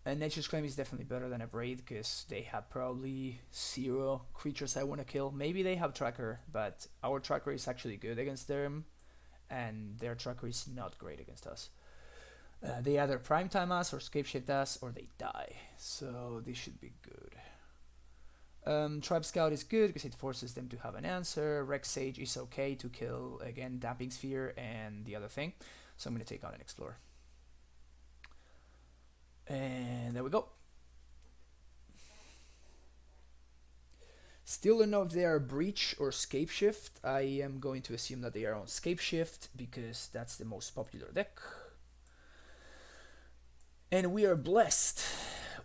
And Nature's Claim is definitely better than a Braid because they have probably 0 creatures I want to kill. Maybe they have Tracker, but our Tracker is actually good against them, and their Tracker is not great against us. They either Primetime us or Scapeshift us, or they die. So this should be good. Tribe Scout is good because it forces them to have an answer. Rex Sage is okay to kill, again, Damping Sphere and the other thing. So I'm going to take on an Explorer. And there we go. Still don't know if they are Breach or Scapeshift. I am going to assume that they are on Scapeshift because that's the most popular deck. And we are blessed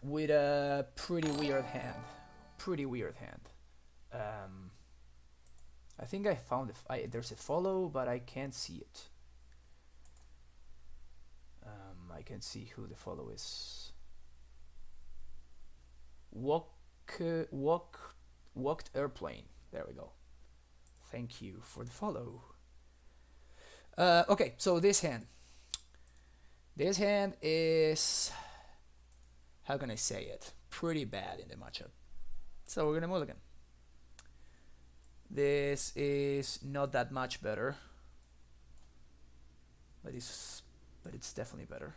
with a pretty weird hand. I think I found there's a follow, but I can't see it. I can see who the follow is. Walked Airplane. There we go. Thank you for the follow. Okay, so this hand. This hand is, how can I say it? Pretty bad in the matchup. So we're gonna mulligan. This is not that much better, but it's definitely better.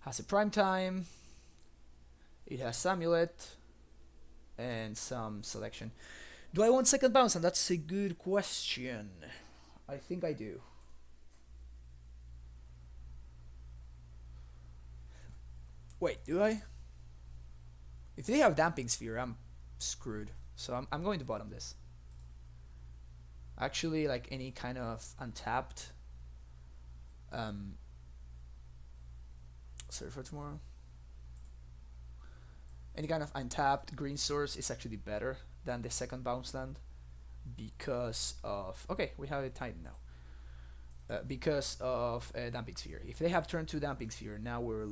Has a prime time. It has Amulet and some selection. Do I want second bounce? And that's a good question. I think I do. Wait, do I? If they have Damping Sphere, I'm screwed. So I'm going to bottom this. Actually, like any kind of untapped. Sorry for tomorrow. Any kind of untapped green source is actually better than the second bounce land because of, okay, we have a Titan now. Because of Damping Sphere. If they have turn 2 Damping Sphere, now we're in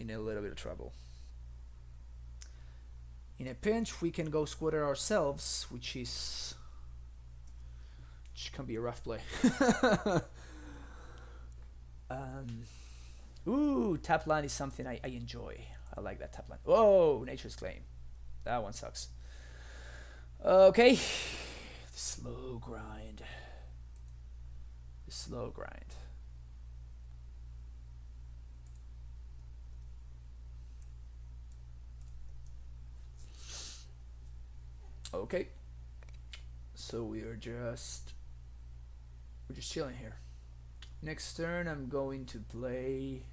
a little bit of trouble. In a pinch, we can go squatter ourselves, which can be a rough play. Ooh, tap line is something I enjoy. I like that tap line. Whoa, Nature's Claim. That one sucks. Okay. The slow grind. Slow grind. Okay. So we're just chilling here. Next turn I'm going to play,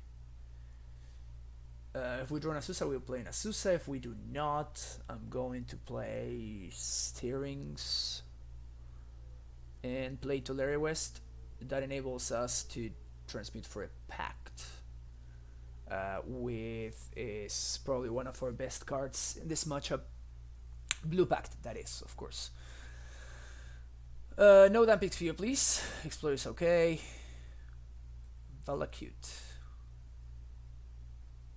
if we draw an Azusa, we'll play an Azusa. If we do not, I'm going to play Steerings and play Tolere West. That enables us to transmit for a Pact, with is probably one of our best cards in this matchup. Blue Pact, that is, of course. No Damping Sphere, please. Explorer is okay. Valakute.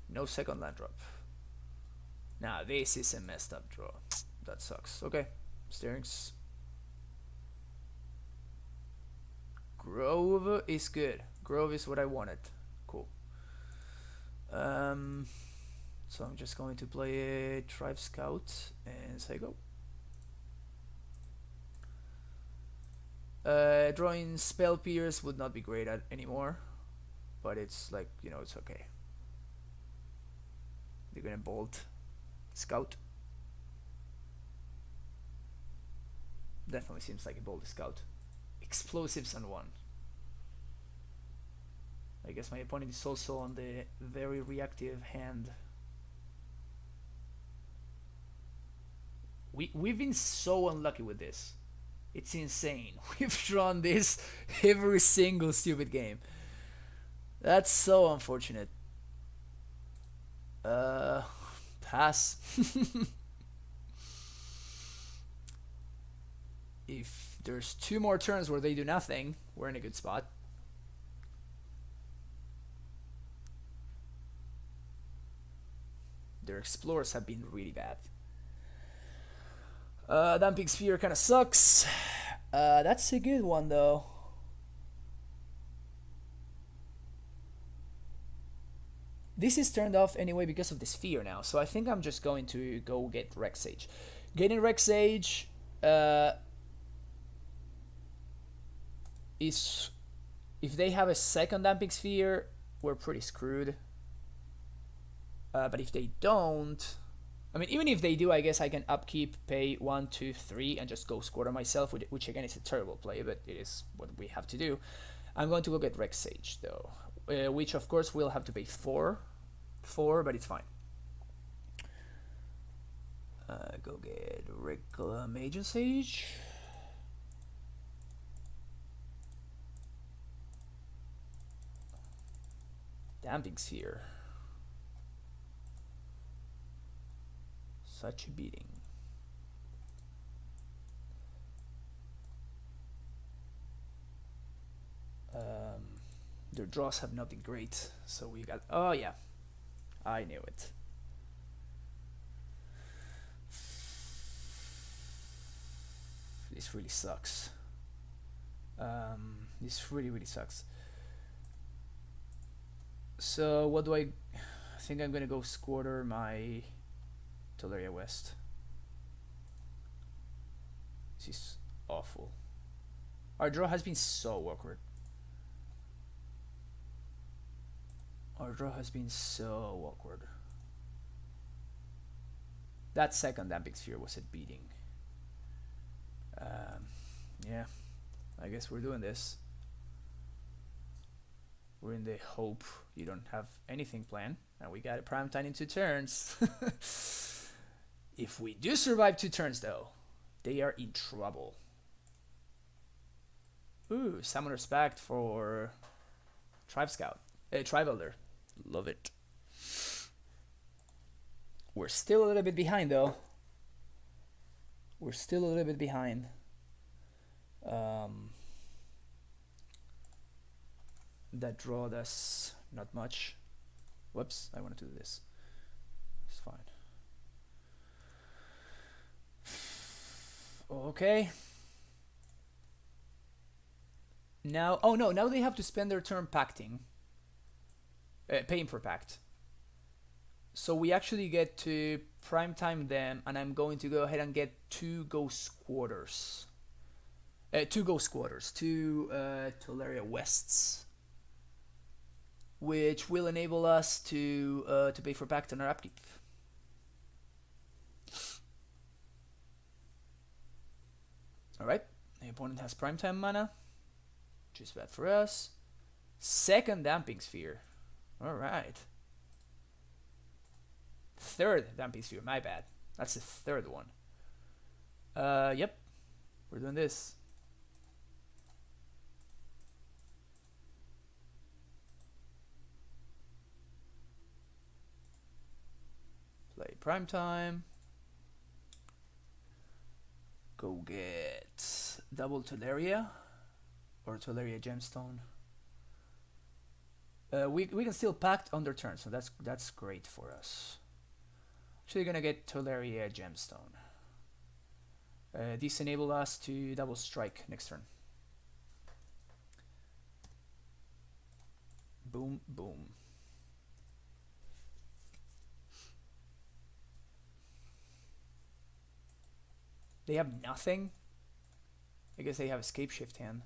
No second land drop. Now this is a messed up draw. That sucks. Okay. Steerings. Grove is good. Grove is what I wanted. Cool. So I'm just going to play a Tribe Scout and say go. Drawing Spell Pierce would not be great at anymore, but it's like, you know, it's okay. They're gonna bolt Scout. Definitely seems like a bolt Scout. Explosives on 1. I guess my opponent is also on the very reactive hand. We've been so unlucky with this. It's insane. We've drawn this every single stupid game. That's so unfortunate. Pass. If there's 2 more turns where they do nothing, we're in a good spot. Their explorers have been really bad. Damping Sphere kind of sucks. That's a good one though. This is turned off anyway because of the sphere now, so I think I'm just going to go get Rex Sage. Getting Rex Sage is... If they have a second Damping Sphere, we're pretty screwed. But if they don't... I mean, even if they do, I guess I can upkeep, pay 1, 2, 3, and just go squatter myself, which again is a terrible play, but it is what we have to do. I'm going to go get Rex Sage, though, which of course we'll have to pay 4, but it's fine. Go get Reclamation Sage. Damping Sphere. Such a beating. Their draws have not been great, so we got... Oh yeah, I knew it. This really sucks. This really sucks. So what do I think? I'm gonna go squatter my Teleria West. This is awful. Our draw has been so awkward. Our draw has been so awkward. That second Damping Sphere was a beating. Yeah, I guess we're doing this. We're in the hope you don't have anything planned, and we got a prime time in 2 turns. If we do survive 2 turns, though, they are in trouble. Ooh, Summoner's Pact for Tribe Scout, Tribe Elder. Love it. We're still a little bit behind, though. We're still a little bit behind. That draw does not much. Whoops, I wanted to do this. It's fine. Okay. Now, oh no, now they have to spend their turn pacting. Paying for pact. So we actually get to prime time them, and I'm going to go ahead and get 2 Ghost Squatters. 2 Ghost Squatters, 2 Teleria Wests, which will enable us to pay for pact on our upkeep. Alright, the opponent has primetime mana, which is bad for us. Second Damping Sphere. Alright. Third Damping Sphere, my bad. That's the third one. Yep. We're doing this. Play primetime. Go get double Teleria or Teleria Gemstone. We can still pact on their turn, so that's great for us. Actually, gonna get Teleria Gemstone. This enabled us to double strike next turn. Boom, boom. They have nothing. I guess they have a Scapeshift hand.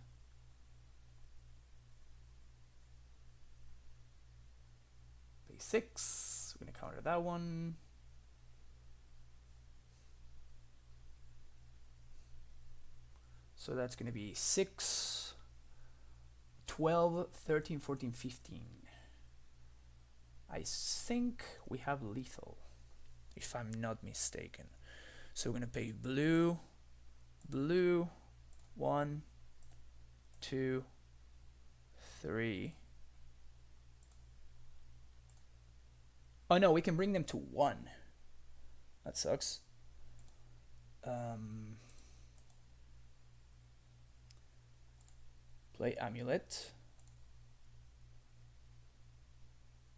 Pay 6. We're gonna counter that one. So that's gonna be 6, 12, 13, 14, 15. I think we have lethal, if I'm not mistaken. So we're gonna pay blue, 1, 2, 3. Oh no, we can bring them to 1. That sucks. Play Amulet.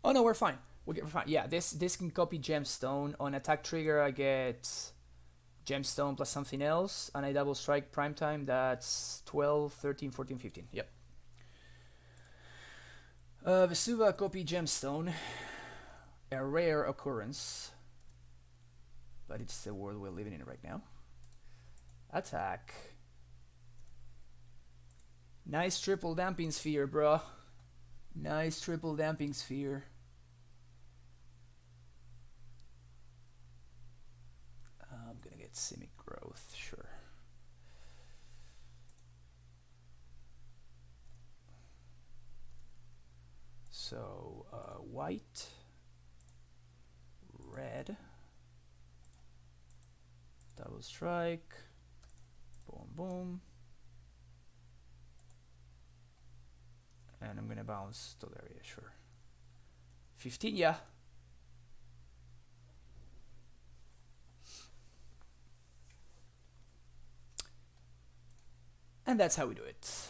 Oh no, we're fine. We're fine. Yeah, this can copy Gemstone. On attack trigger, I get Gemstone plus something else, and I double strike primetime. That's 12, 13, 14, 15. Yep. Vesuva copy Gemstone. a rare occurrence, but it's the world we're living in right now. Attack. Nice triple damping sphere, bro. Nice triple damping sphere. I'm gonna get Simic Growth, sure. So, white, red, double strike, boom, boom. And I'm gonna bounce Doleria, sure. 15, yeah. And that's how we do it.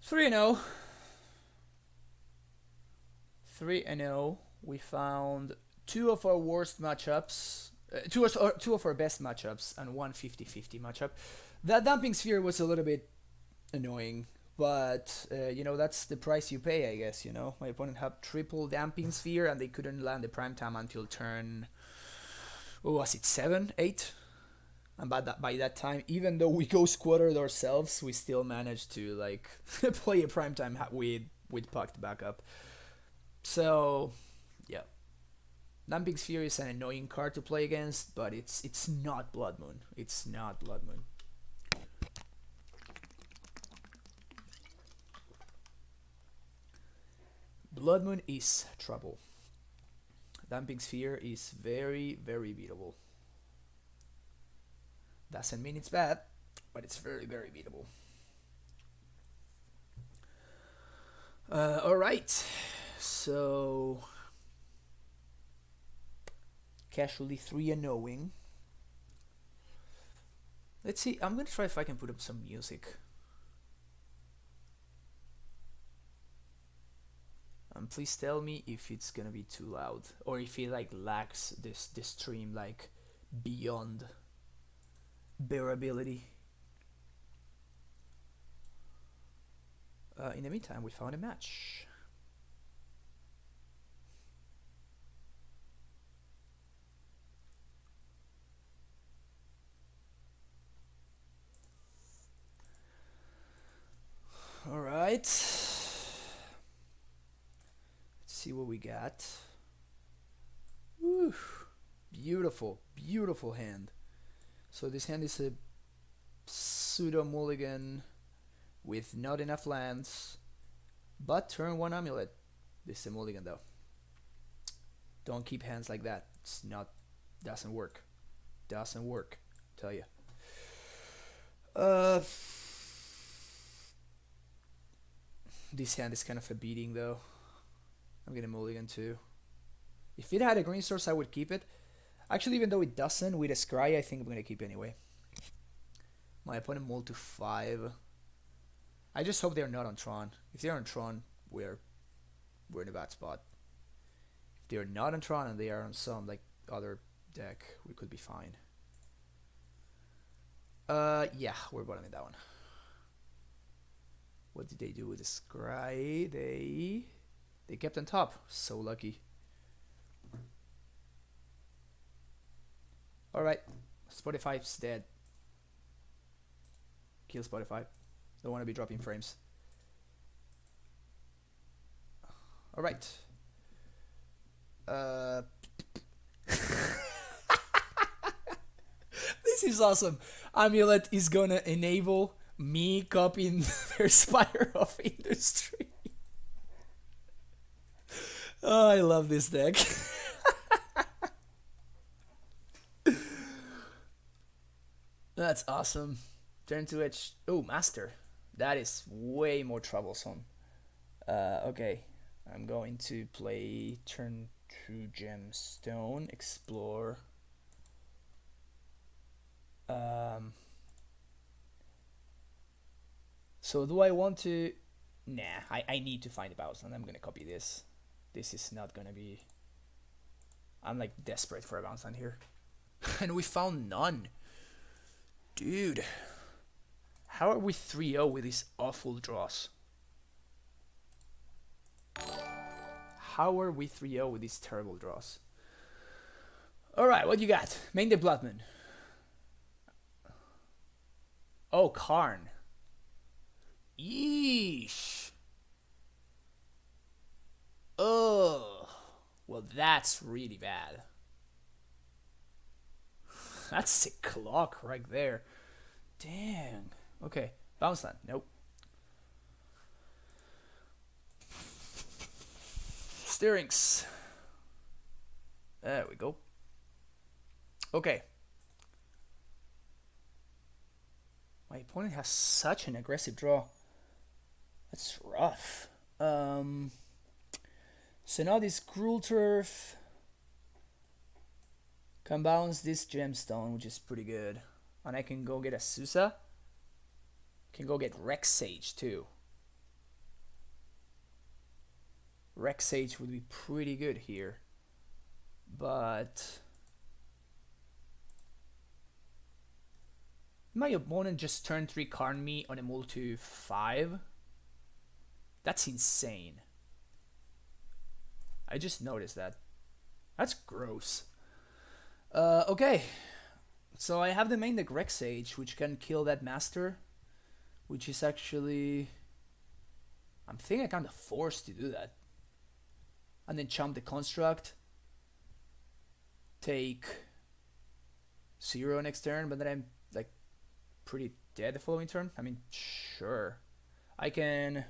3-0. 3-0. We found two of our worst matchups. Two of our best matchups and one 50-50 matchup. That dumping sphere was a little bit annoying, but you know, that's the price you pay, I guess. You know, my opponent had triple damping sphere and they couldn't land the prime time until turn, what was it, 7, 8? And by that time, even though we go squattered ourselves, we still managed to like play a prime time with pucked backup. So yeah. Dumping Sphere is an annoying card to play against, but it's not Blood Moon. It's not Blood Moon. Blood Moon is trouble. Dumping Sphere is very, very beatable. Doesn't mean it's bad, but it's very, very beatable. Alright, so casually 3-0ing. Let's see, I'm gonna try if I can put up some music. Please tell me if it's gonna be too loud or if it like lags this stream like beyond bearability. In the meantime, we found a match. All right. Let's see what we got. Woo. Beautiful, beautiful hand. So this hand is a pseudo mulligan with not enough lands, but turn 1 Amulet. This is a mulligan though. Don't keep hands like that. It's not, doesn't work. Doesn't work, tell you. This hand is kind of a beating though. I'm gonna mulligan too. If it had a green source, I would keep it. Actually, even though it doesn't, with a scry, I think I'm gonna keep it anyway. My opponent mulled to 5. I just hope they're not on Tron. If they're on Tron, we're in a bad spot. If they're not on Tron and they are on some like other deck, we could be fine. Yeah, we're bottoming that one. What did they do with the scry? They kept on top. So lucky. Alright, Spotify's dead. Kill Spotify. Don't want to be dropping frames. Alright. This is awesome. Amulet is gonna enable me copying their Spire of Industry. Oh, I love this deck. That's awesome. Turn to edge. Oh, Master. That is way more troublesome. Okay. I'm going to play turn 2 Gemstone. Explore. So do I want to... Nah, I need to find a bounce and I'm gonna copy this. This is not gonna be... I'm like desperate for a bounce on here. And we found none. Dude. How are we 3-0 with these awful draws? How are we 3-0 with these terrible draws? Alright, what you got? Main the Bloodman. Oh, Karn. Yeesh. Oh. Well, that's really bad. That's sick clock right there. Dang. Okay. Bounce land. Nope. Steerings. There we go. Okay. My opponent has such an aggressive draw. That's rough. So now this Cruel Turf can bounce this Gemstone, which is pretty good. And I can go get a Susa. Can go get Rex Sage too. Rex Sage would be pretty good here. But my opponent just turn 3 Karn me on a multi 5. That's insane. I just noticed that. That's gross. Okay. So I have the main deck Rex Sage, which can kill that master. Which is actually... I'm thinking I'm kind of forced to do that. And then chump the construct. Take 0 next turn, but then I'm like pretty dead the following turn. I mean, sure. I can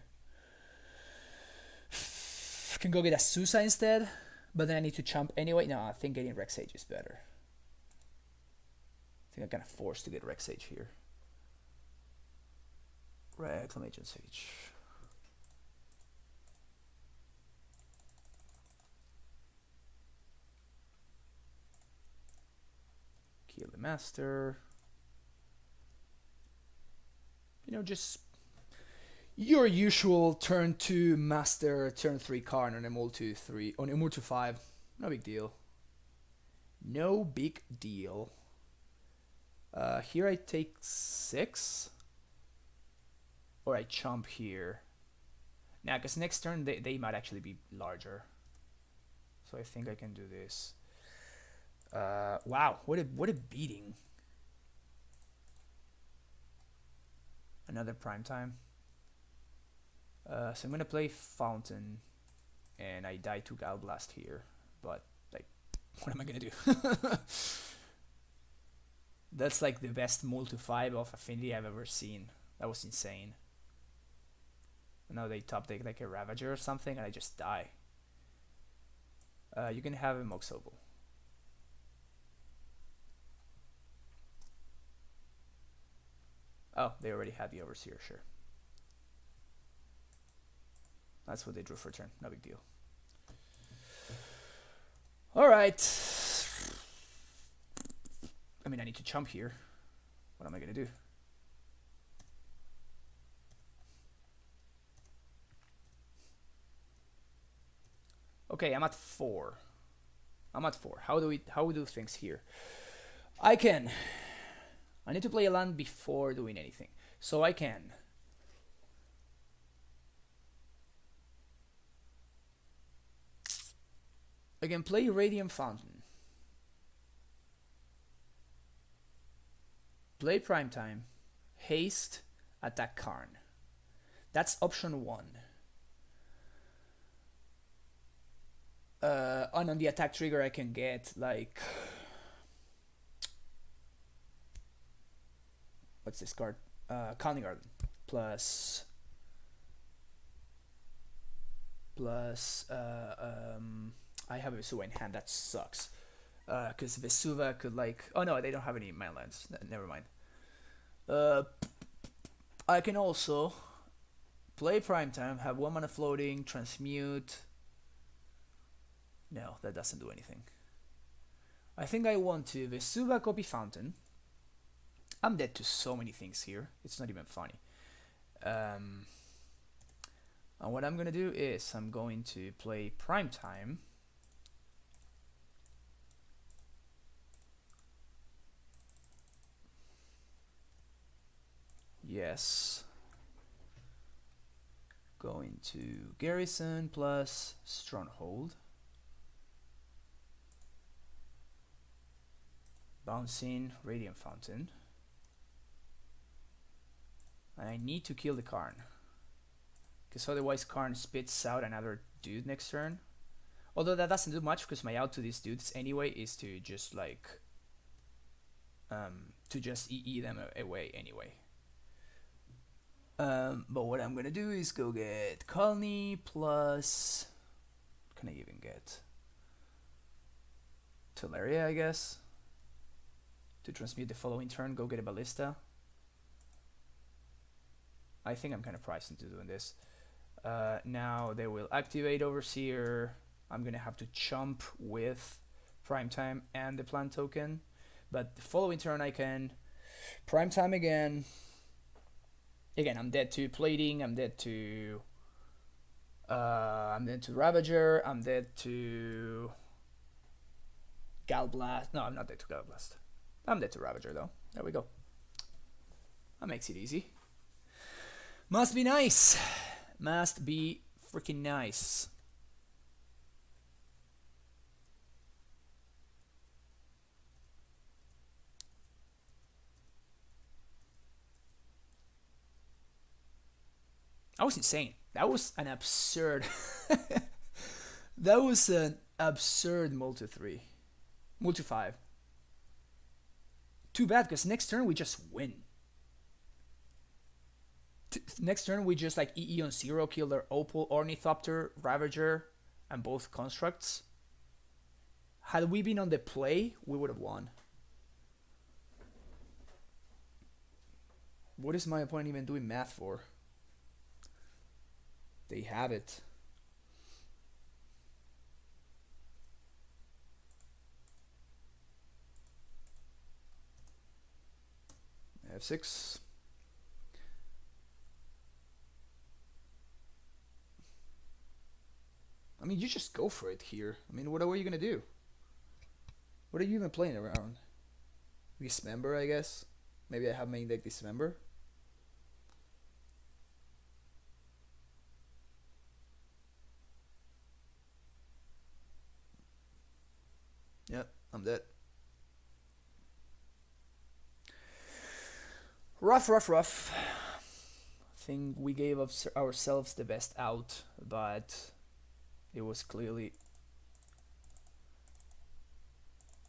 go get a Susa instead, but then I need to chump anyway. No, I think getting Rex Sage is better. I think I'm kind of forced to get Rex Sage here. Reclamation Sage. Kill the master. You know, just your usual turn 2 master, turn 3 Karn on Emul 2 3 on Emul 2 5. No big deal. No big deal. Here I take 6. Or I chump here. Now, because next turn they might actually be larger. So I think I can do this. Wow, what a beating. Another prime time. So I'm gonna play Fountain, and I die to Galblast here. But like, what am I gonna do? That's like the best multi 5 of Affinity I've ever seen. That was insane. Now they top deck like a Ravager or something, and I just die. You can have a Mox Opal. Oh, they already had the Overseer, sure. That's what they drew for turn, no big deal. Alright. I mean, I need to chump here. What am I gonna do? Okay, I'm at 4. How do we do things here? I need to play a land before doing anything. So I can play Radiant Fountain. Play Primetime. Haste, attack Karn. That's option 1. And on the attack trigger I can get like... What's this card? Counting Garden. Plus... I have a Vesuva in hand, that sucks. Because Vesuva could like... Oh no, they don't have any mana lands. Never mind. I can also play Primetime, have 1 mana floating, transmute... No, that doesn't do anything. I think I want to Vesuva copy Fountain. I'm dead to so many things here. It's not even funny. And what I'm gonna do is I'm going to play Primetime. Yes. Going to Garrison plus Stronghold. Bouncing Radiant Fountain. And I need to kill the Karn, because otherwise Karn spits out another dude next turn. Although that doesn't do much, because my out to these dudes anyway is to just like to just EE them away anyway. But what I'm gonna do is go get Colony plus, what can I even get? Teleria, I guess. To transmute the following turn, go get a Ballista. I think I'm kind of priced into doing this. Now they will activate Overseer. I'm gonna have to chump with Primetime and the plant token, but the following turn I can Primetime again. Again, I'm dead to Plating. I'm dead to Ravager. I'm dead to Galblast. No, I'm not dead to Galblast. I'm dead to Ravager though. There we go. That makes it easy. Must be nice. Must be freaking nice. That was insane. That was an absurd. That was an absurd multi-3. Multi-5. Too bad, because next turn we just win. Next turn we just like EE on 0, kill their Opal, Ornithopter, Ravager, and both constructs. Had we been on the play, we would have won. What is my opponent even doing math for? They have it. F6. I mean, you just go for it here. I mean, what are you gonna do? What are you even playing around? Dismember, I guess. Maybe I have main deck Dismember. Yep, I'm dead. Rough. I think we gave ourselves the best out, but it was clearly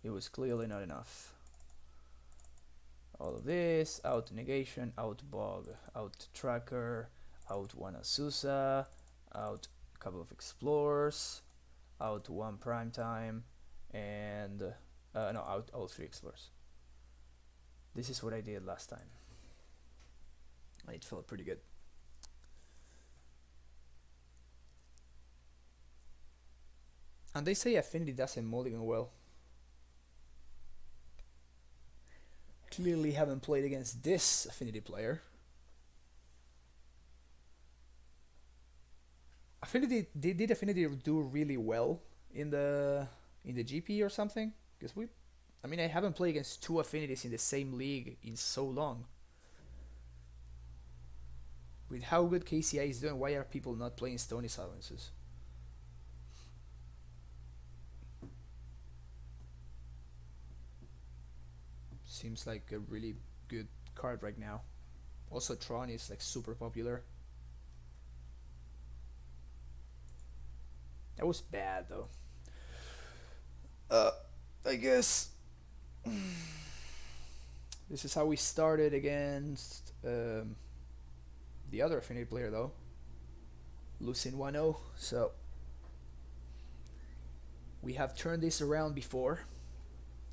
not enough. All of this, out negation, out bog, out tracker, out one Azusa, out a couple of explorers, out one Primetime, and no, out all 3 explorers. This is what I did last time. It felt pretty good. And they say Affinity doesn't mulligan well. Clearly haven't played against this Affinity player. Did Affinity do really well in the GP or something? Because I haven't played against 2 Affinities in the same league in so long. With how good KCI is doing, why are people not playing Stony Silences? Seems like a really good card right now. Also, Tron is like super popular. That was bad though. I guess this is how we started against the other Affinity player though, losing 1-0. So we have turned this around before.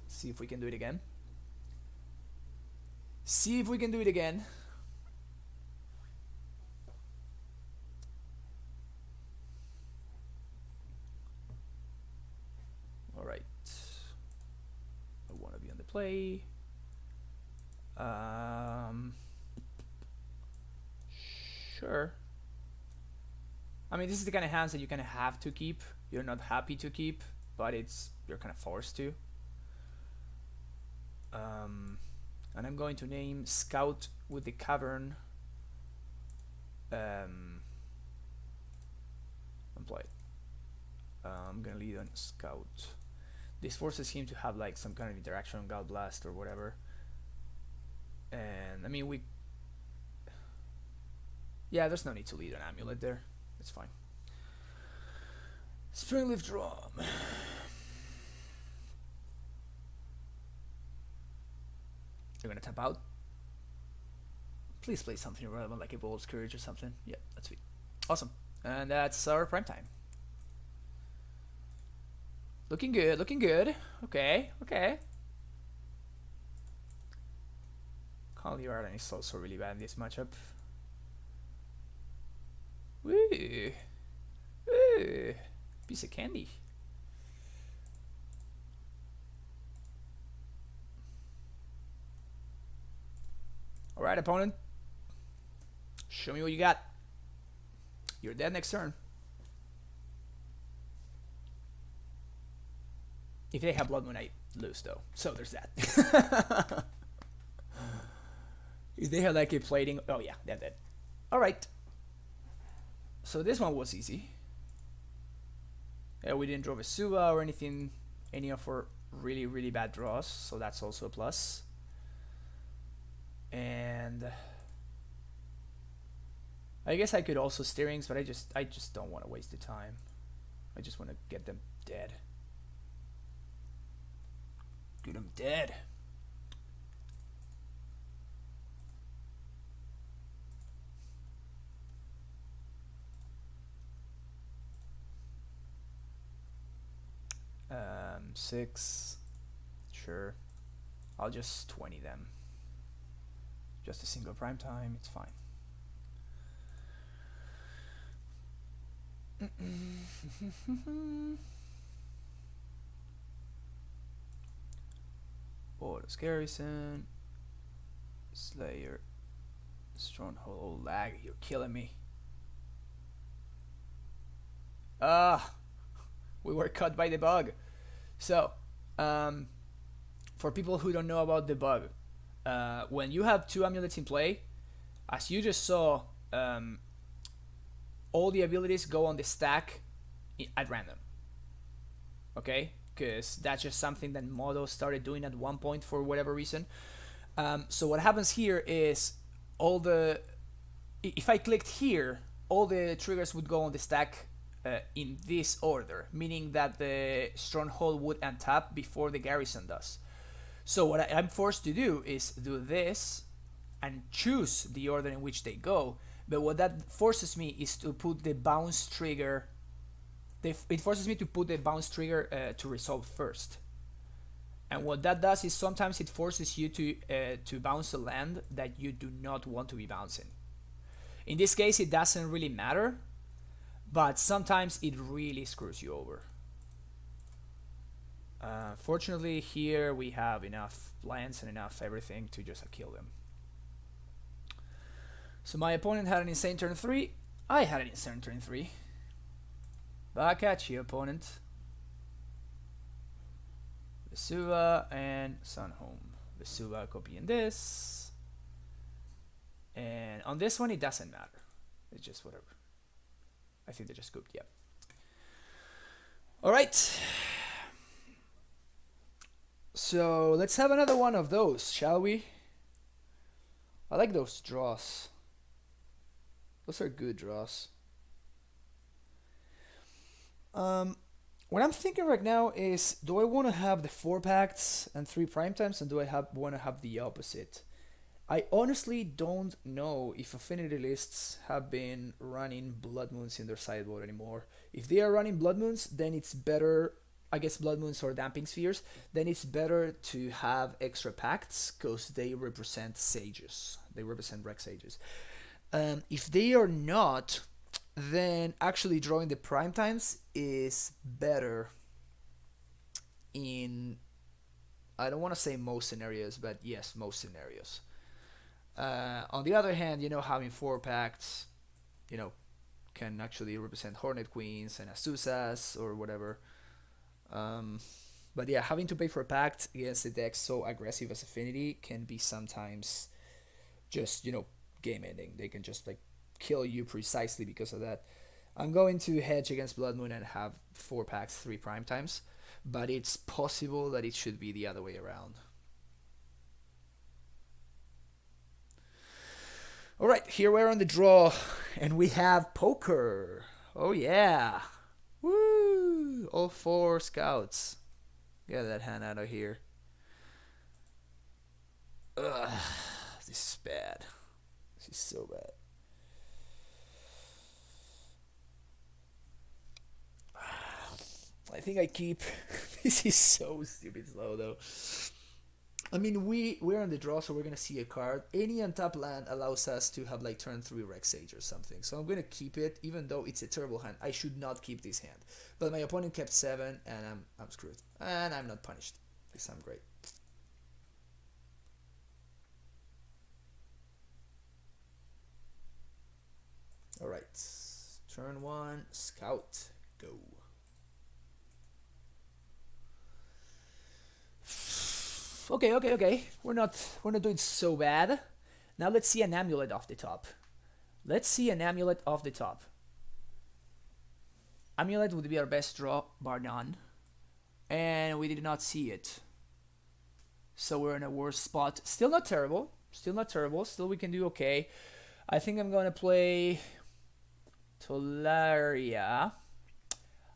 See if we can do it again. Alright. I want to be on the play. Sure. I mean, this is the kind of hands that you kind of have to keep. You're not happy to keep, but you're kind of forced to. And I'm going to name Scout with the cavern. Employ. I'm gonna lead on scout. This forces him to have like some kind of interaction on God Blast or whatever. And I mean yeah, there's no need to lead an Amulet there. It's fine. Springleaf Drum. You're gonna tap out. Please play something relevant like a Bold's Courage or something. Yeah, that's sweet. Awesome. And that's our prime time. Looking good, looking good. Okay, okay. Call your Arden is also really bad in this matchup. Woo! Woo! Piece of candy. Alright, opponent. Show me what you got. You're dead next turn. If they have Blood Moon, I lose though. So there's that. If they have like a plating, oh yeah, they're dead. Alright. So this one was easy. Yeah, we didn't draw Vesuva or anything, any of our really, really bad draws, so that's also a plus. And I guess I could also Steerings, but I just don't want to waste the time. I just want to get them dead. Get them dead. Six. Sure. I'll just 20 them. Just a single prime time, it's fine. Borders Garrison. Slayer. Stronghold. Lag, you're killing me. We were cut by the bug. So, for people who don't know about the bug, when you have two amulets in play, as you just saw, all the abilities go on the stack at random. Okay? Because that's just something that Modo started doing at one point for whatever reason. So what happens here is if I clicked here, all the triggers would go on the stack in this order, meaning that the Stronghold would untap before the Garrison does. So what I'm forced to do is do this and choose the order in which they go. But what that forces me is to put the bounce trigger. It forces me to put the bounce trigger to resolve first. And what that does is sometimes it forces you to bounce a land that you do not want to be bouncing. In this case, it doesn't really matter, but sometimes it really screws you over. Fortunately, here we have enough lands and enough everything to just kill them. So my opponent had an insane turn 3. I had an insane turn 3. Back at you, opponent. Vesuva and Sunhome. Vesuva copying this. And on this one, it doesn't matter. It's just whatever. I think they just scooped, yeah. Alright. So let's have another one of those, shall we? I like those draws. Those are good draws. What I'm thinking right now is, do I want to have the 4 pacts and 3 prime times, and do I want to have the opposite? I honestly don't know if Affinity lists have been running Blood Moons in their sideboard anymore. If they are running Blood Moons, then it's better, I guess Blood Moons or Damping Spheres, then it's better to have extra pacts, because they represent sages. They represent Rec Sages. If they are not, then actually drawing the prime times is better in, I don't want to say most scenarios, but yes, most scenarios. On the other hand, you know, having 4 pacts, you know, can actually represent Hornet Queens and Azuzas or whatever. But yeah, having to pay for a pact against a deck so aggressive as Affinity can be sometimes just, you know, game ending. They can just like kill you precisely because of that. I'm going to hedge against Blood Moon and have 4 packs 3 prime times, but it's possible that it should be the other way around. Alright, here we're on the draw, and we have poker. Oh yeah. Woo! All 4 scouts. Get that hand out of here. Ugh, this is bad. This is so bad. I think I keep. This is so stupid slow though. I mean, we're on the draw, so we're gonna see a card. Any untapped land allows us to have like turn 3 Rex Sage or something. So I'm gonna keep it, even though it's a terrible hand. I should not keep this hand, but my opponent kept 7, and I'm screwed, and I'm not punished because I'm great. All right, turn 1, scout, go. Okay. We're not doing so bad. Now let's see an amulet off the top. Amulet would be our best draw, bar none. And we did not see it. So we're in a worse spot. Still not terrible. Still we can do okay. I think I'm gonna play Tolaria.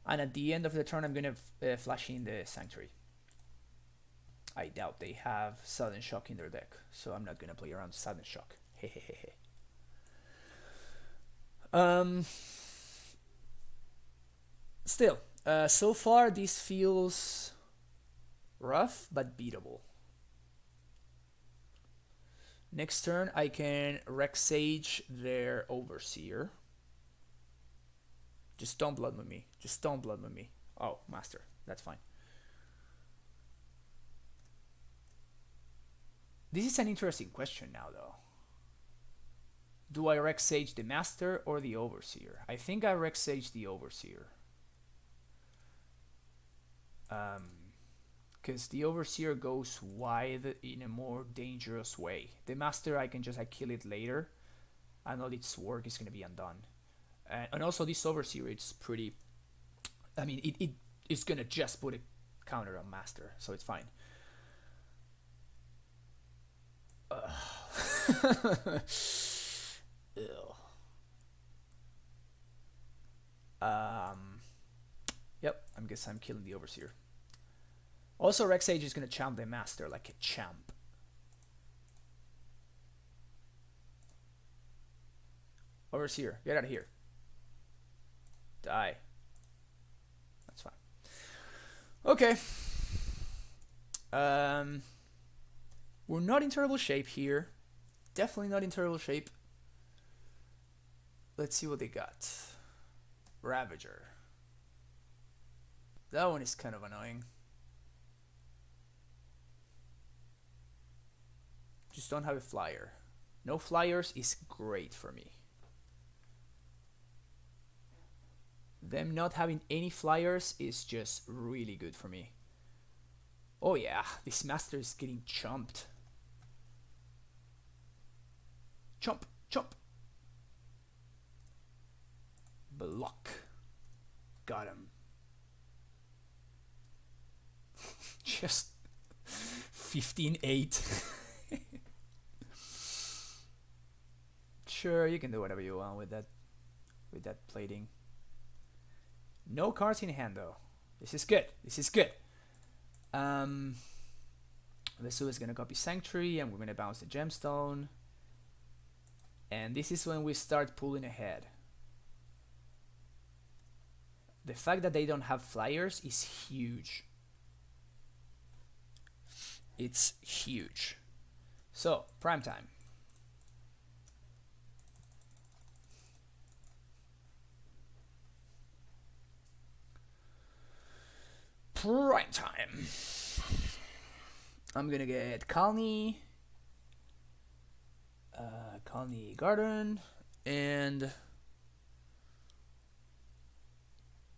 And at the end of the turn I'm gonna flash in the Sanctuary. I doubt they have Sudden Shock in their deck, so I'm not gonna play around Sudden Shock. Hehehe. Still, so far this feels rough but beatable. Next turn I can Rex Sage their Overseer. Just don't Blood Moon me. Oh, Master, that's fine. This is an interesting question now, though. Do I Rex Sage the Master or the Overseer? I think I Rex Sage the Overseer. Because the Overseer goes wide in a more dangerous way. The Master, I can just kill it later, and all its work is going to be undone. And also this Overseer, it's pretty... I mean, it's going to just put a counter on Master, so it's fine. Yep, I guess I'm killing the Overseer. Also, Rex Sage is gonna champ the Master like a champ. Overseer, get out of here. Die. That's fine. Okay. We're not in terrible shape here. Definitely not in terrible shape. Let's see what they got. Ravager. That one is kind of annoying. Just don't have a flyer. No flyers is great for me. Them not having any flyers is just really good for me. Oh yeah, this Master is getting chomped. Chomp, chomp. Block. Got him. Just 15-8. Sure, you can do whatever you want with that plating. No cards in hand though. This is good. Vesu is gonna copy Sanctuary, and we're gonna bounce the Gemstone. And this is when we start pulling ahead. The fact that they don't have flyers is huge. It's huge. So, prime time. Prime time. I'm gonna get Colony Garden, and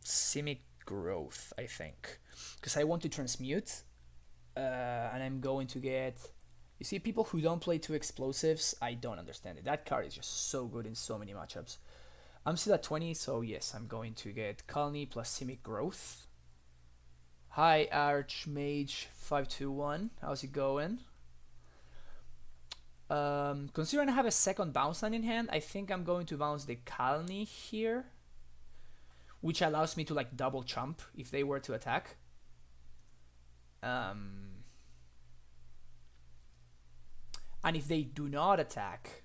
Simic Growth, I think. Because I want to transmute, and I'm going to get You see, people who don't play 2 explosives, I don't understand it. That card is just so good in so many matchups. I'm still at 20, so yes, I'm going to get Colony plus Simic Growth. Hi, Archmage 521. How's it going? Considering I have a second bounce line in hand, I think I'm going to bounce the Colony here, which allows me to like double chump if they were to attack. And if they do not attack,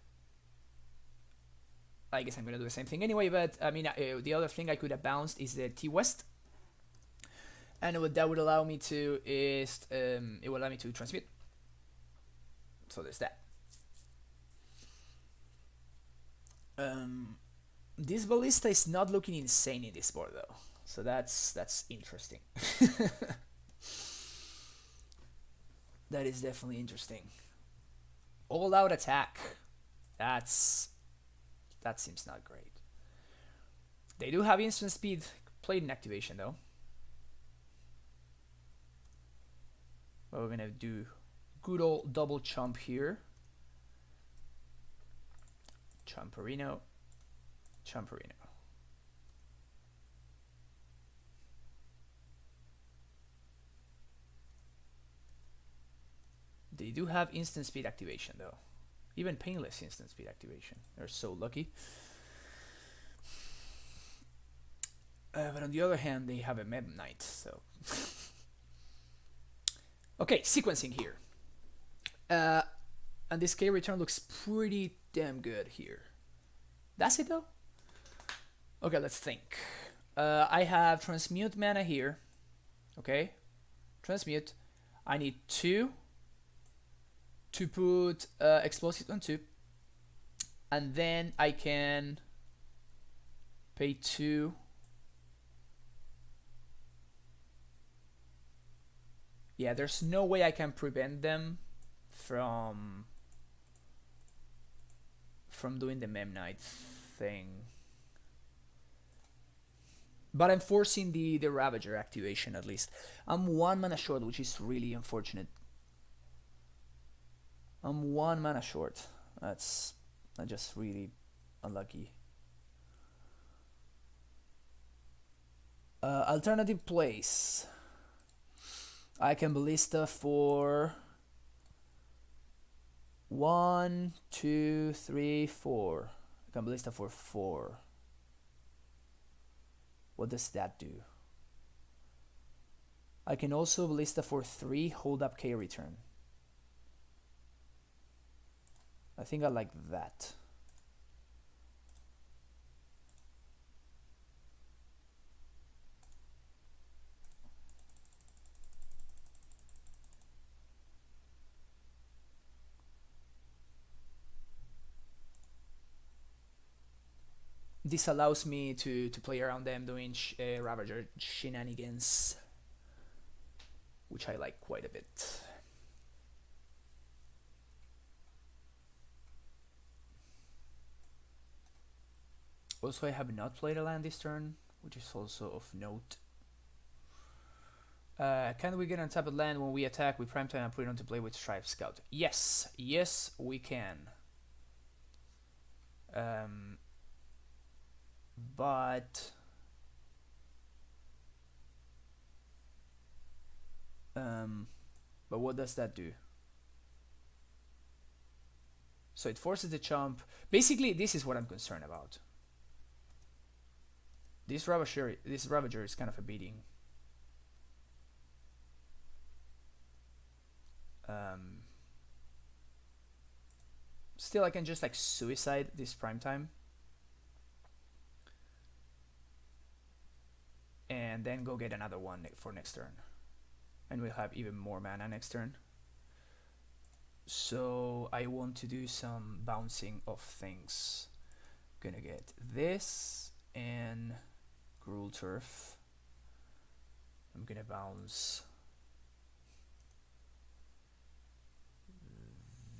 I guess I'm gonna do the same thing anyway. But I mean, the other thing I could have bounced is the T-West, and what that would allow me to is it will allow me to transmute. So there's that. This ballista is not looking insane in this board though, so that's interesting. That is definitely interesting. All out attack. That seems not great. They do have instant speed played in activation though. But we're gonna do good old double chump here. Chumperino. Chumperino. They do have instant speed activation though. Even painless instant speed activation. They're so lucky. But on the other hand, they have a Mem Knight, so... Okay, sequencing here. And this K return looks pretty damn good here. That's it though? Okay, let's think. I have transmute mana here. Okay, transmute. I need 2 to put explosive on 2, and then I can pay 2. Yeah, there's no way I can prevent them from doing the Mem Knight thing. But I'm forcing the Ravager activation at least. I'm 1 mana short, which is really unfortunate. I'm 1 mana short. That's just really unlucky. Alternative plays. I can ballista for 1, 2, 3, 4. I can ballista for 4. What does that do? I can also ballista for 3, hold up K return. I think I like that. This allows me to play around them doing Ravager shenanigans, which I like quite a bit. Also, I have not played a land this turn, which is also of note. Can we get on top of land when we attack with Primetime and put it on to play with Stripe Scout? Yes, yes we can. But what does that do? So it forces the chump. Basically, this is what I'm concerned about. This Ravager is kind of a beating. Still, I can just like suicide this Primetime. And then go get another one for next turn. And we'll have even more mana next turn. So I want to do some bouncing of things. Gonna get this and Gruul Turf. I'm gonna bounce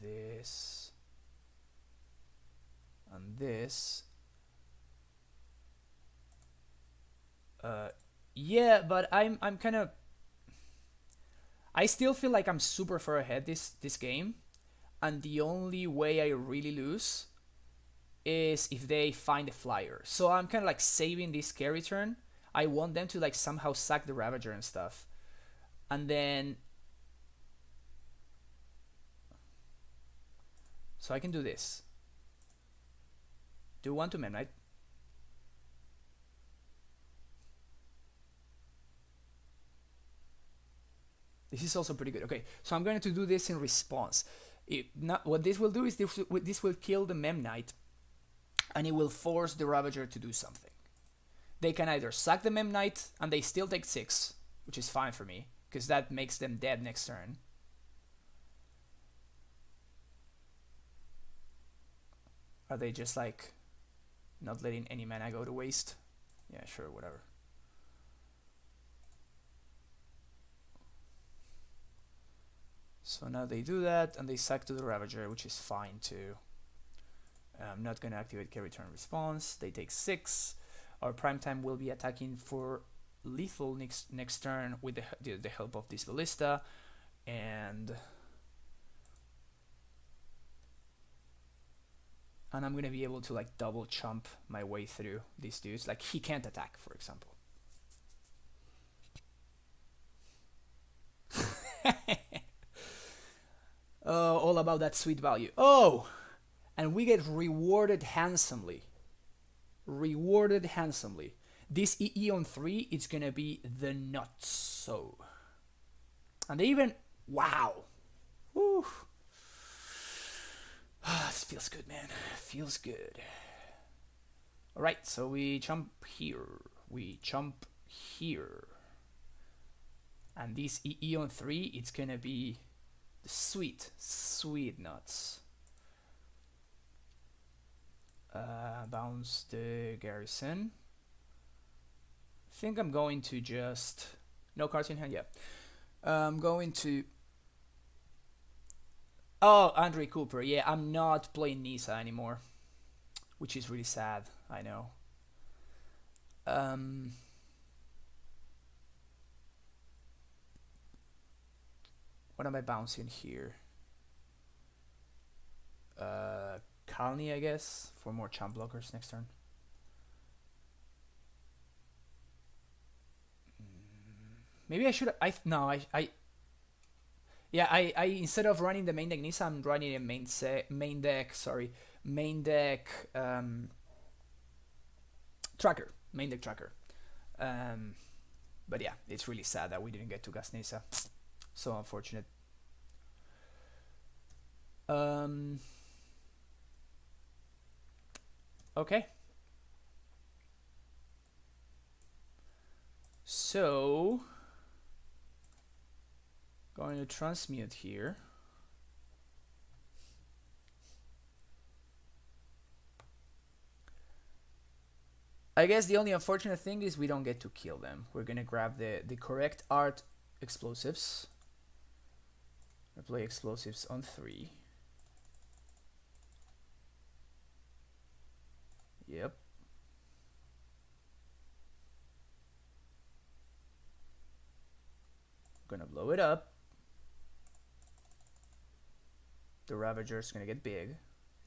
this and this. Yeah, but I'm kind of. I still feel like I'm super far ahead this game, and the only way I really lose is if they find a flyer. So I'm kind of like saving this carry turn. I want them to like somehow sack the Ravager and stuff, and then so I can do this. Do 1 to Memnite. This is also pretty good. Okay, so I'm going to do this in response. What this will do is this will kill the Memnite, and it will force the Ravager to do something. They can either sack the Memnite, and they still take 6, which is fine for me, because that makes them dead next turn. Are they just like not letting any mana go to waste? Yeah, sure, whatever. So now they do that, and they sack to the Ravager, which is fine too. I'm not going to activate carry turn response. They take 6. Our prime time will be attacking for lethal next turn with the help of this ballista, and I'm going to be able to like double chump my way through these dudes. Like he can't attack, for example. Oh, all about that sweet value. Oh, and we get rewarded handsomely. Rewarded handsomely. This EE on 3, it's gonna be the nuts. So, and they even, wow. Woo. This feels good, man. Feels good. All right, so we jump here. We jump here. And this EE on 3, it's gonna be sweet, sweet nuts. Bounce the garrison. I think I'm going to just no cards in hand. Yeah, I'm going to. Oh, Andre Cooper. Yeah, I'm not playing Nisa anymore, which is really sad. I know. What am I bouncing here? Kalni, I guess, for more champ blockers next turn. Maybe I should. Yeah, I instead of running the main deck Nisa, I'm running a main deck tracker, main deck tracker. But yeah, it's really sad that we didn't get to gas Nisa. So unfortunate. Okay. So going to transmute here. I guess the only unfortunate thing is we don't get to kill them. We're gonna grab the correct art explosives. I play explosives on 3. Yep. Gonna blow it up. The Ravager's gonna get big. It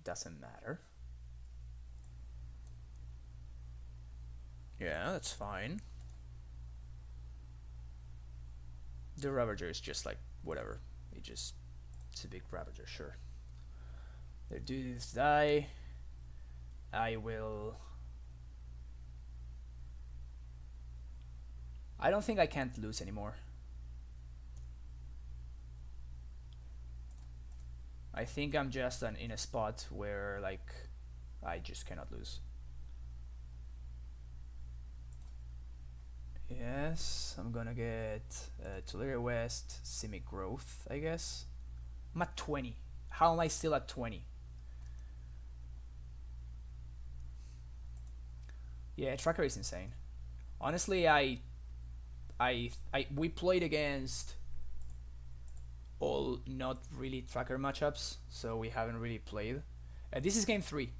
doesn't matter. Yeah, that's fine. The Ravager is just like whatever. It's a big Ravager, sure. Their dudes die. I don't think I can't lose anymore. I think I'm just in a spot where like I just cannot lose. Yes, I'm gonna get Tulare West, Simic Growth, I guess. I'm at 20. How am I still at 20? Yeah, Tracker is insane. Honestly, we played against all not really Tracker matchups, so we haven't really played. This is game 3.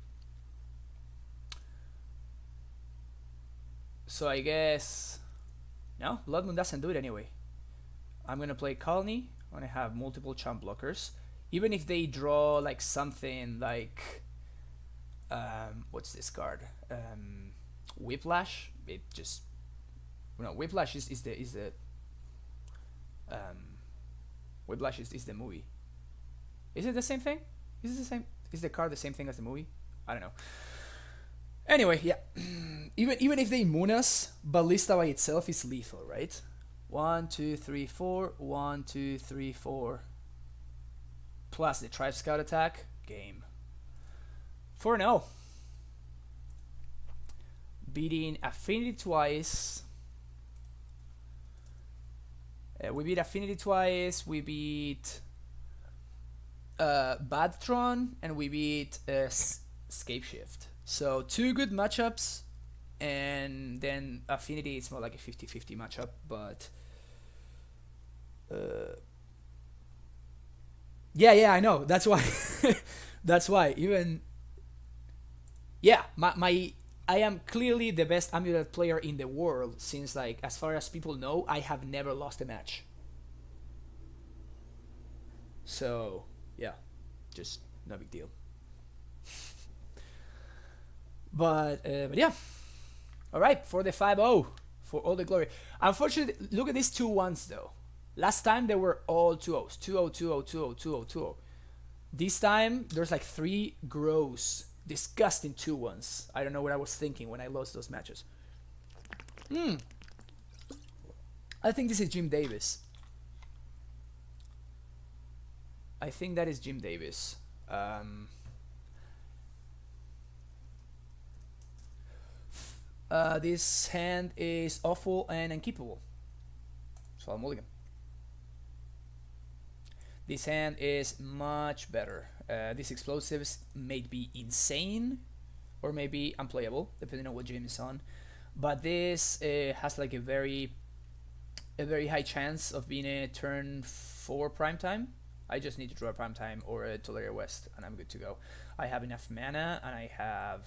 So I guess no, Blood Moon doesn't do it anyway. I'm gonna play Colony. I'm gonna have multiple champ blockers. even if they draw like something like what's this card? Whiplash. It just Whiplash is the Whiplash is the movie. Is it the same thing? Is it the same? Is the card the same thing as the movie? I don't know. Anyway, yeah. even if they moon us, Ballista by itself is lethal, right? 1, 2, 3, 4. 1, 2, 3, 4. Plus the Tribe Scout attack. Game. 4-0. Beating Affinity twice. We beat Affinity twice. We beat Bad Tron, and we beat Scapeshift. So 2 good matchups, and then Affinity is more like a 50-50 matchup, but yeah, I know. That's why. That's why. Even I am clearly the best Amulet player in the world, since, like, as far as people know, I have never lost a match. So yeah, just no big deal. But yeah. All right, for the 5-0, for all the glory. Unfortunately, look at these 2-1s though. Last time they were all 2-0s. 2-0, 2-0, 2-0, 2-0, 2-0. This time there's like 3 gross, disgusting 2-1s. I don't know what I was thinking when I lost those matches. I think this is Jim Davis. I think that is Jim Davis. This hand is awful and unkeepable, so I'll mulligan. This hand is much better. These explosives may be insane or maybe unplayable, depending on what Jim is on. But this has like a very high chance of being a turn 4 primetime. I just need to draw a primetime or a Tolaria West, and I'm good to go. I have enough mana, and I have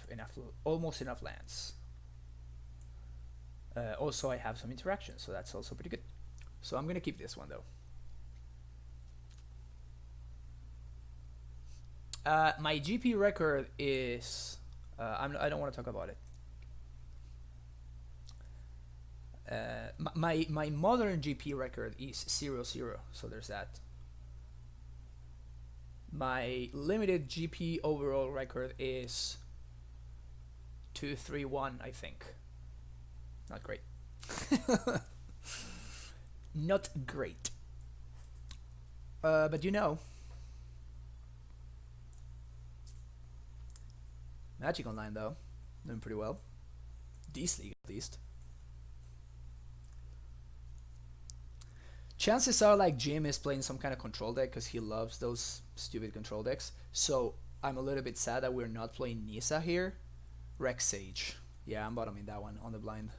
almost enough lands. Also, I have some interaction, so that's also pretty good. So I'm gonna keep this one though. My GP record is I don't want to talk about it. My modern GP record is 0-0, so there's that. My limited GP overall record is 2-3-1, I think. Not great. Not great. But you know, Magic Online though, doing pretty well. This league at least. Chances are like Jim is playing some kind of control deck because he loves those stupid control decks. So I'm a little bit sad that we're not playing Nissa here. Rex Sage. Yeah, I'm bottoming that one on the blind.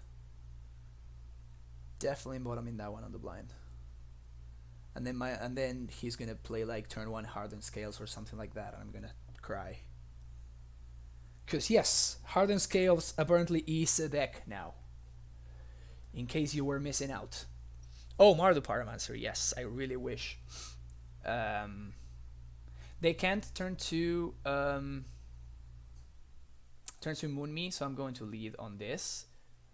Definitely bottoming that one on the blind. And then he's gonna play like turn 1 Hardened Scales or something like that, and I'm gonna cry. Cause yes, Hardened Scales apparently is a deck now. In case you were missing out. Oh, Mardu Pyromancer, yes, I really wish. They can't turn to Moon Me, so I'm going to lead on this.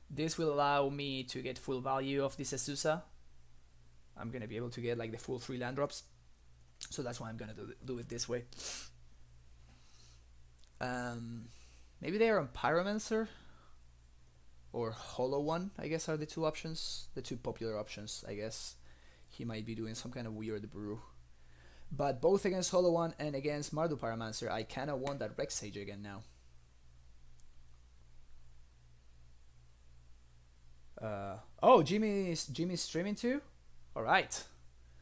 This will allow me to get full value of this Azusa. I'm gonna be able to get like the full 3 land drops, so that's why I'm gonna do it this way. Maybe they are on Pyromancer or Hollow One, I guess, are the 2 options, the 2 popular options. I guess he might be doing some kind of weird brew, but both against Hollow One and against Mardu Pyromancer, I kind of want that Rex Sage again now. Oh, Jimmy's streaming too? Alright.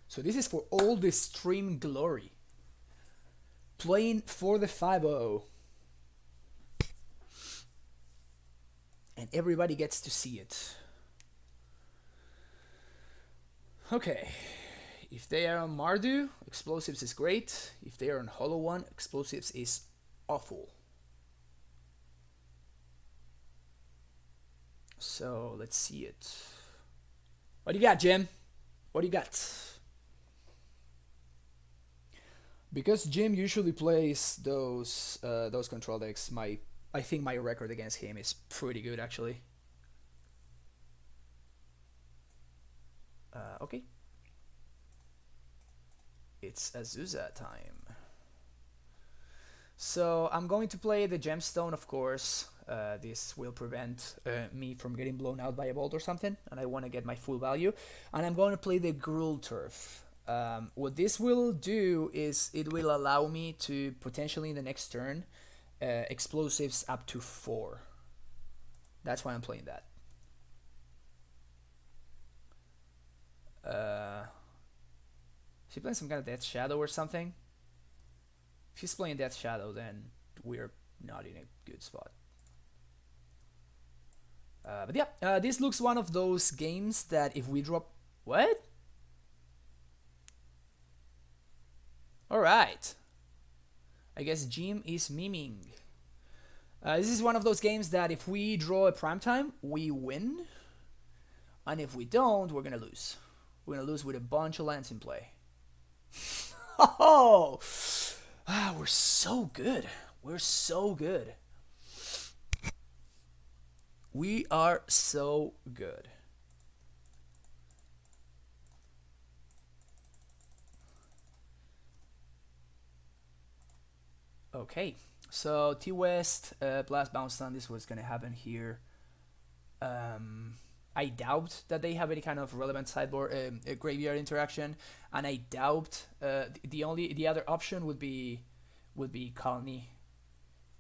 So this is for all the stream glory. Playing for the 5-0. And everybody gets to see it. Okay. If they are on Mardu, Explosives is great. If they are on Hollow One, Explosives is awful. So let's see it. What do you got, Jim? What do you got? Because Jim usually plays those control decks. I think my record against him is pretty good actually. Okay. It's Azusa time. So I'm going to play the Gemstone, of course. This will prevent me from getting blown out by a bolt or something, and I want to get my full value. And I'm going to play the Gruul Turf. What this will do is it will allow me to potentially in the next turn explosives up to 4. That's why I'm playing that. Is he playing some kind of Death Shadow or something? If he's playing Death Shadow, then we're not in a good spot. But yeah, this looks one of those games that if we drop... What? Alright. I guess Jim is memeing. This is one of those games that if we draw a primetime, we win. And if we don't, we're going to lose. We're going to lose with a bunch of lands in play. Oh! We're so good. We're so good. We are so good. Okay, so T-West, Blast Bounce Stun, this was going to happen here. I doubt that they have any kind of relevant sideboard graveyard interaction, and I doubt the other option would be Colony.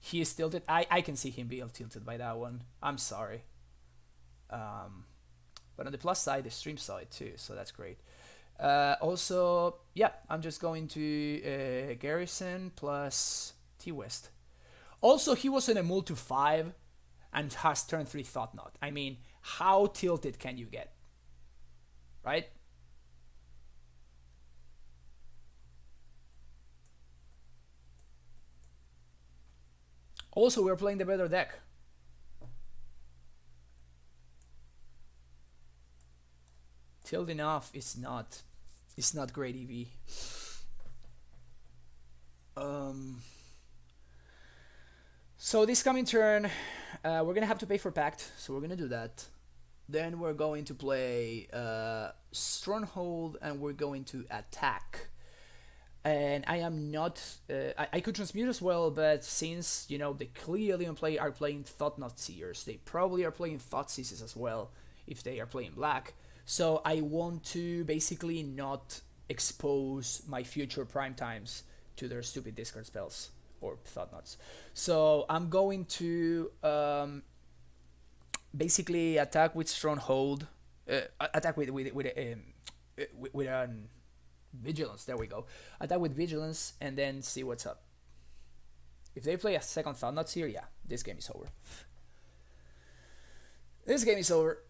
He is tilted. I can see him being tilted by that one. I'm sorry. But on the plus side, the stream saw it too, so that's great. Also, yeah, I'm just going to Garrison plus T-West. Also, he was in a mult to 5 and has turn 3 Thought Knot. I mean, how tilted can you get? Right? Also, we're playing the better deck. Tilting off is not great EV. So this coming turn, we're gonna have to pay for Pact, so we're gonna do that. Then we're going to play Stronghold, and we're going to attack. And I am not. I could transmute as well, but since they clearly are playing Thought Knot Seers, they probably are playing Thought Seizes as well if they are playing black. So I want to basically not expose my future prime times to their stupid discard spells or Thought Knots. So I'm going to basically attack with Stronghold, attack with Vigilance. There we go. Attack with Vigilance and then see what's up. If they play a second Thought Knots here, yeah, this game is over. This game is over.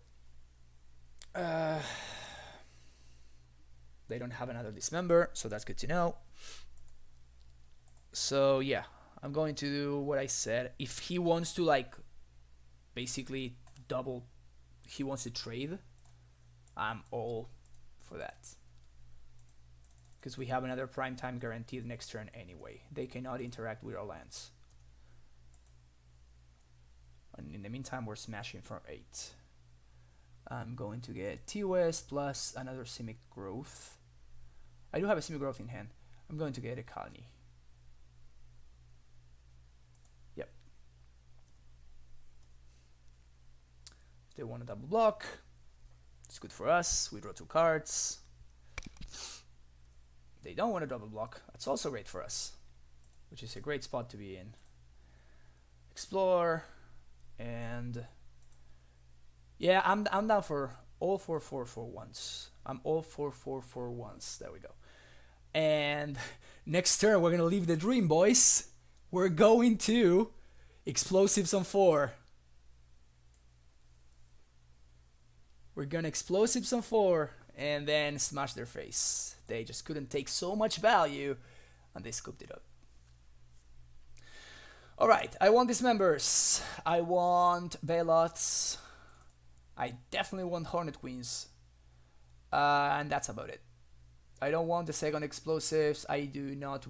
They don't have another Dismember, so that's good to know. So yeah, I'm going to do what I said. If he wants to basically double, he wants to trade, I'm all for that. Because we have another prime time guaranteed next turn anyway. They cannot interact with our lands. And in the meantime, we're smashing for 8. I'm going to get T-West plus another Simic Growth. I do have a Simic Growth in hand. I'm going to get a Colony. Yep. If they want a double block, it's good for us. We draw 2 cards. They don't want a double block. That's also great for us, which is a great spot to be in. Explore, and yeah, I'm down for all 4/4/4 once. I'm all 4/4/4 once. There we go. And next turn we're gonna leave the dream, boys. We're going to Explosives on 4. We're gonna Explosives on 4 and then smash their face. They just couldn't take so much value and they scooped it up. Alright, I want Dismembers. I want Bailouts. I definitely want Hornet Queens. And that's about it. I don't want the second Explosives. I do not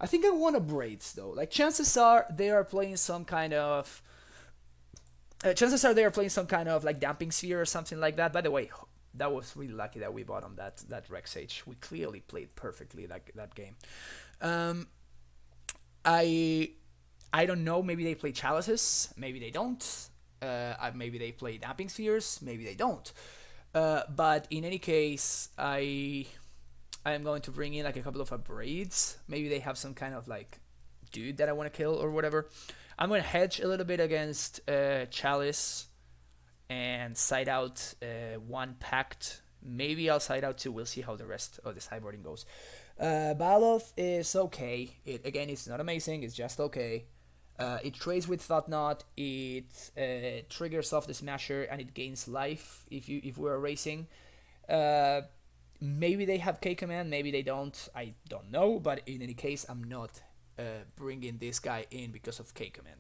I think I want a Braids though. Like chances are they are playing some kind of like damping sphere or something like that. By the way, that was really lucky that we bought on that Rex Age. We clearly played perfectly that game. Um, I I don't know. Maybe they play chalices. Maybe they don't. Maybe they play damping spheres. Maybe they don't. But in any case, I am going to bring in like a couple of braids. Maybe they have some kind of like dude that I want to kill or whatever. I'm going to hedge a little bit against Chalice and side out one Pact. Maybe I'll side out two. We'll see how the rest of the sideboarding goes. Baloth is okay. It's not amazing. It's just okay. It trades with Thought Knot. It triggers off the Smasher and it gains life if we're racing. Maybe they have K command. Maybe they don't. I don't know. But in any case, I'm not bringing this guy in because of K command.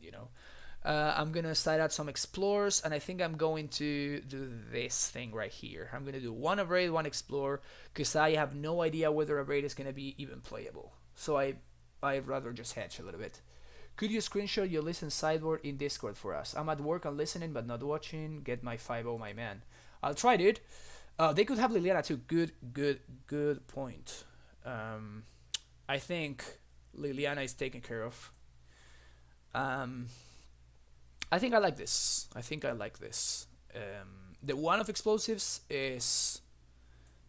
I'm gonna side out some explorers, and I think I'm going to do this thing right here. I'm gonna do one Abrade, one Explorer, because I have no idea whether Abrade is gonna be even playable. So I'd rather just hedge a little bit. Could you screenshot your listen sideboard in Discord for us? I'm at work, I'm listening but not watching. Get my 5-0, my man. I'll try, dude. They could have Liliana too. Good point. I think Liliana is taken care of. I think I like this. The one of explosives is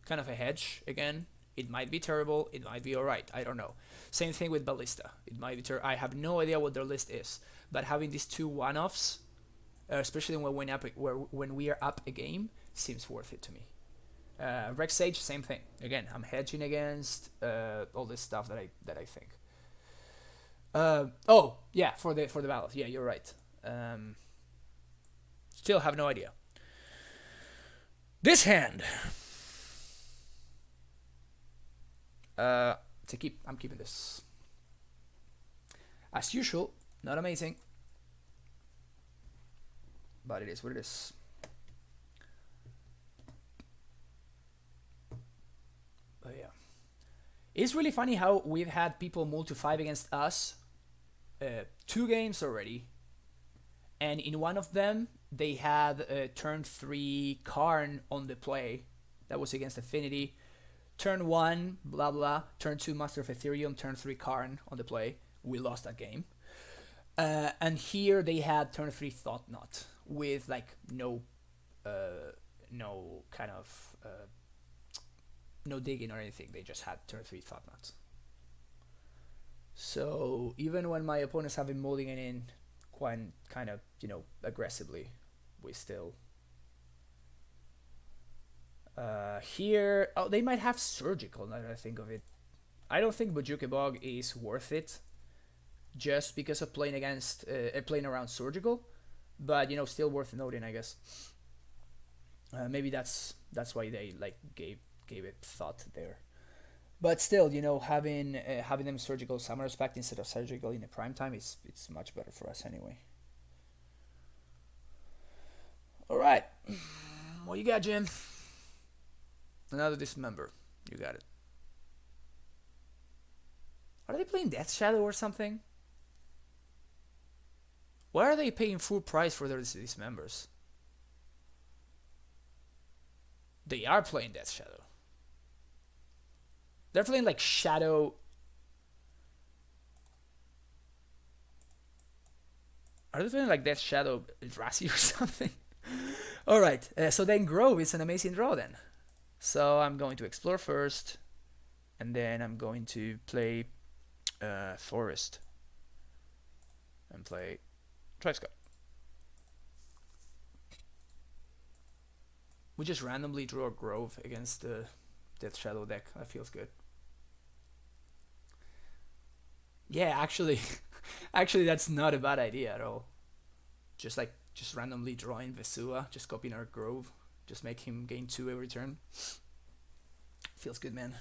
kind of a hedge again. It might be terrible. It might be alright. I don't know. Same thing with Ballista. It might be terrible. I have no idea what their list is. But having these two one-offs, especially when we are up a game, seems worth it to me. Rex Sage, same thing. Again, I'm hedging against all this stuff that I think. Oh yeah, for the battle. Yeah, you're right. Still have no idea. This hand. I'm keeping this. As usual, not amazing. But it is what it is. But yeah. It's really funny how we've had people multi 5 against us 2 games already. And in one of them, they had turn 3 Karn on the play. That was against Affinity. Turn 1, blah blah. Turn 2, Master of Ethereum. Turn 3, Karn on the play. We lost that game. And here they had turn 3 Thought Knot with like no kind of no digging or anything. They just had turn 3 Thought Knot. So even when my opponents have been molding it in quite kind of aggressively, we still here. Oh, they might have Surgical now that I think of it. I don't think Bojuke Bog is worth it just because of playing against playing around Surgical, but still worth noting, I guess. Maybe that's why they like gave it thought there. But still, having them Surgical Summoner's Pact instead of Surgical in the prime time it's much better for us anyway. All right, what you got, Jim? Another Dismember. You got it. Are they playing Death Shadow or something? Why are they paying full price for their Dismembers? They are playing Death Shadow. They're playing like Shadow. Are they playing like Death Shadow Eldrazi or something? Alright, so then Grove is an amazing draw then. So I'm going to explore first, and then I'm going to play Forest and play Drive Scout. We just randomly drew a Grove against the Death Shadow deck. That feels good. Yeah, actually, that's not a bad idea at all. Just randomly drawing Vesua, just copying our Grove, just make him gain 2 every turn. Feels good, man.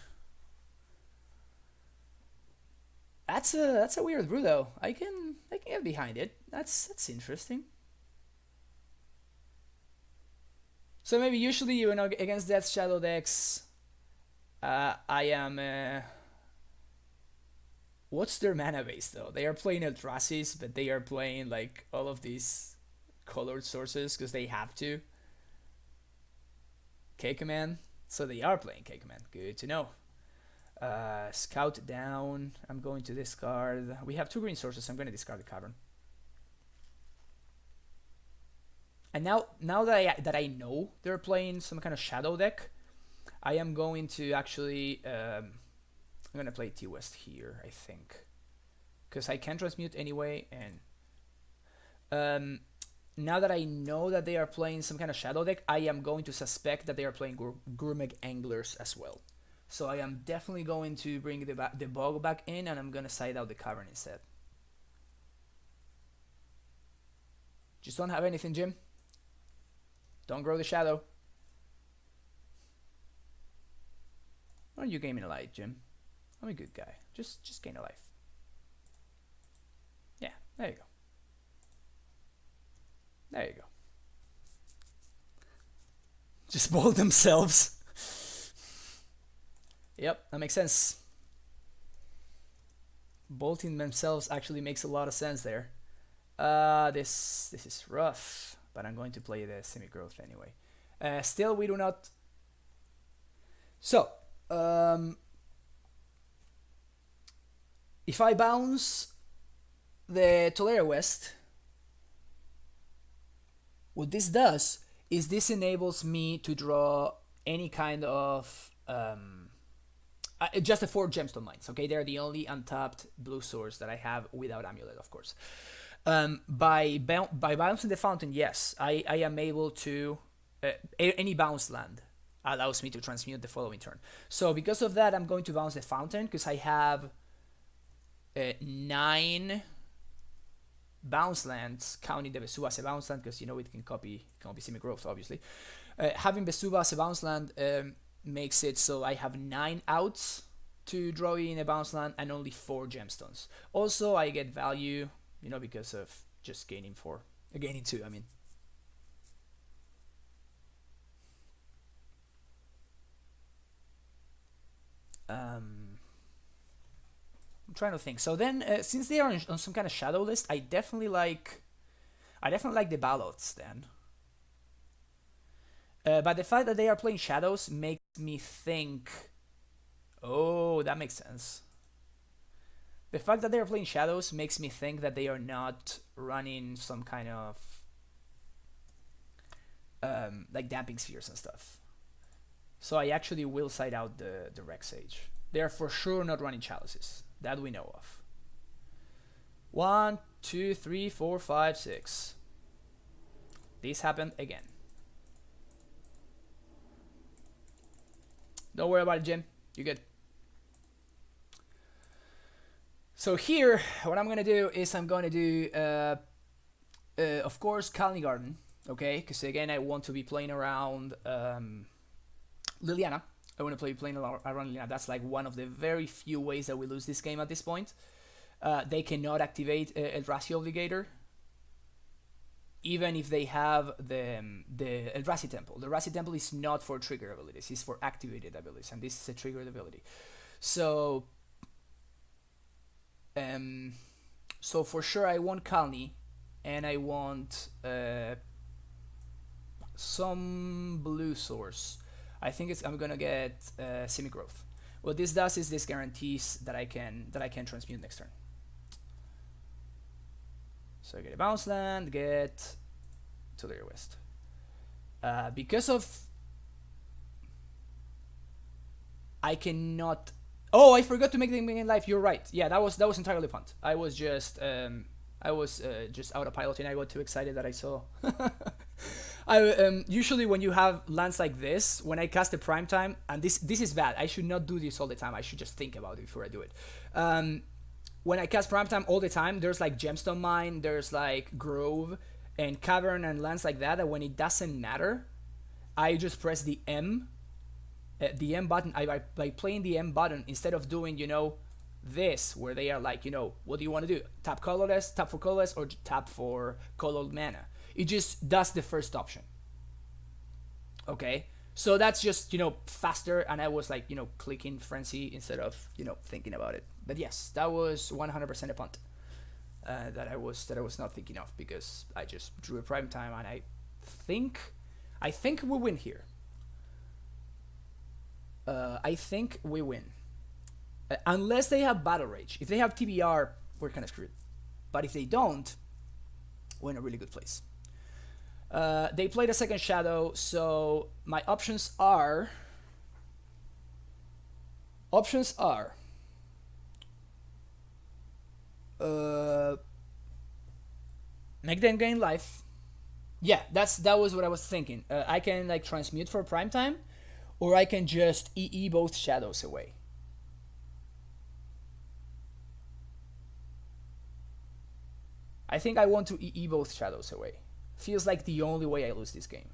That's a weird brew though. I can get behind it. That's interesting. So maybe usually against Death Shadow decks, I am what's their mana base though? They are playing Eldrazi's, but they are playing like all of these colored sources because they have to. K-Command. So they are playing K-Command. Good to know. Scout down. I'm going to discard. We have 2 green sources. I'm going to discard the Cavern. And now that I know they're playing some kind of shadow deck, I am going to actually I'm going to play T-West here, I think, because I can transmute anyway. And now that I know that they are playing some kind of shadow deck, I am going to suspect that they are playing Gurmag Anglers as well. So I am definitely going to bring the Bog back in, and I'm going to side out the Cavern instead. Just don't have anything, Jim. Don't grow the shadow. Why are you gaining a life, Jim? I'm a good guy. Just gain a life. Yeah, there you go. There you go. Just bolt themselves. Yep, that makes sense. Bolting themselves actually makes a lot of sense there. This is rough, but I'm going to play the semi-growth anyway. Still, we do not. So, if I bounce the Tolera West, what this does is this enables me to draw any kind of just the 4 gemstone mines. Okay, they're the only untapped blue source that I have without Amulet, of course. By bouncing the fountain, yes, I am able to any bounce land allows me to transmute the following turn. So because of that, I'm going to bounce the fountain because I have 9 bounce lands, counting the Vesuva as a bounce land, because you know it can copy semi-growth, obviously. Having Vesuva as a bounce land makes it so I have 9 outs to draw in a bounce land and only 4 gemstones. Also, I get value, you know, because of just gaining 2, I mean. I'm trying to think. So then, since they are on some kind of shadow list, I definitely like the ballots then. But the fact that they are playing shadows makes me think. Oh, that makes sense. The fact that they are playing shadows makes me think that they are not running some kind of like damping spheres and stuff. So I actually will side out the Rex Sage. They are for sure not running chalices. That we know of. 1, 2, 3, 4, 5, 6. This happened again. Don't worry about it, Jim. You're good. So here, what I'm gonna do is I'm gonna do, of course, Colony Garden. Okay, because again, I want to be playing around Liliana. I want to play playing around Liliana. That's like one of the very few ways that we lose this game at this point. They cannot activate Eldrazi Obligator, even if they have the Eldrazi Temple. The Eldrazi Temple is not for trigger abilities; it's for activated abilities, and this is a triggered ability. So, so for sure, I want Colony, and I want some blue source. I think I'm gonna get semi-growth. What this does is this guarantees that I can transmute next turn. So I get a bounce land, get to the west. Because of I cannot. Oh, I forgot to make them in life. You're right. Yeah, that was entirely punt. I was just autopiloting. I got too excited that I saw. Usually when you have lands like this, when I cast a prime time, and this is bad. I should not do this all the time. I should just think about it before I do it. When I cast prime time all the time, there's like Gemstone Mine, there's like Grove and Cavern and lands like that. And when it doesn't matter, I just press the M button. By playing the M button instead of doing this where they are like what do you want to do? Tap colorless, tap for colorless, or tap for colored mana. It just does the first option. Okay, so that's just faster, and I was like clicking frenzy instead of thinking about it. But yes, that was 100% a punt that I was not thinking of, because I just drew a prime time, and think I think we win here. I think we win. Unless they have Battle Rage. If they have TBR, we're kind of screwed. But if they don't, we're in a really good place. They played a second Shadow, so my options are... make them gain life. Yeah, that was what I was thinking. I can like transmute for prime time, or I can just EE both shadows away. I think I want to EE both shadows away. Feels like the only way I lose this game.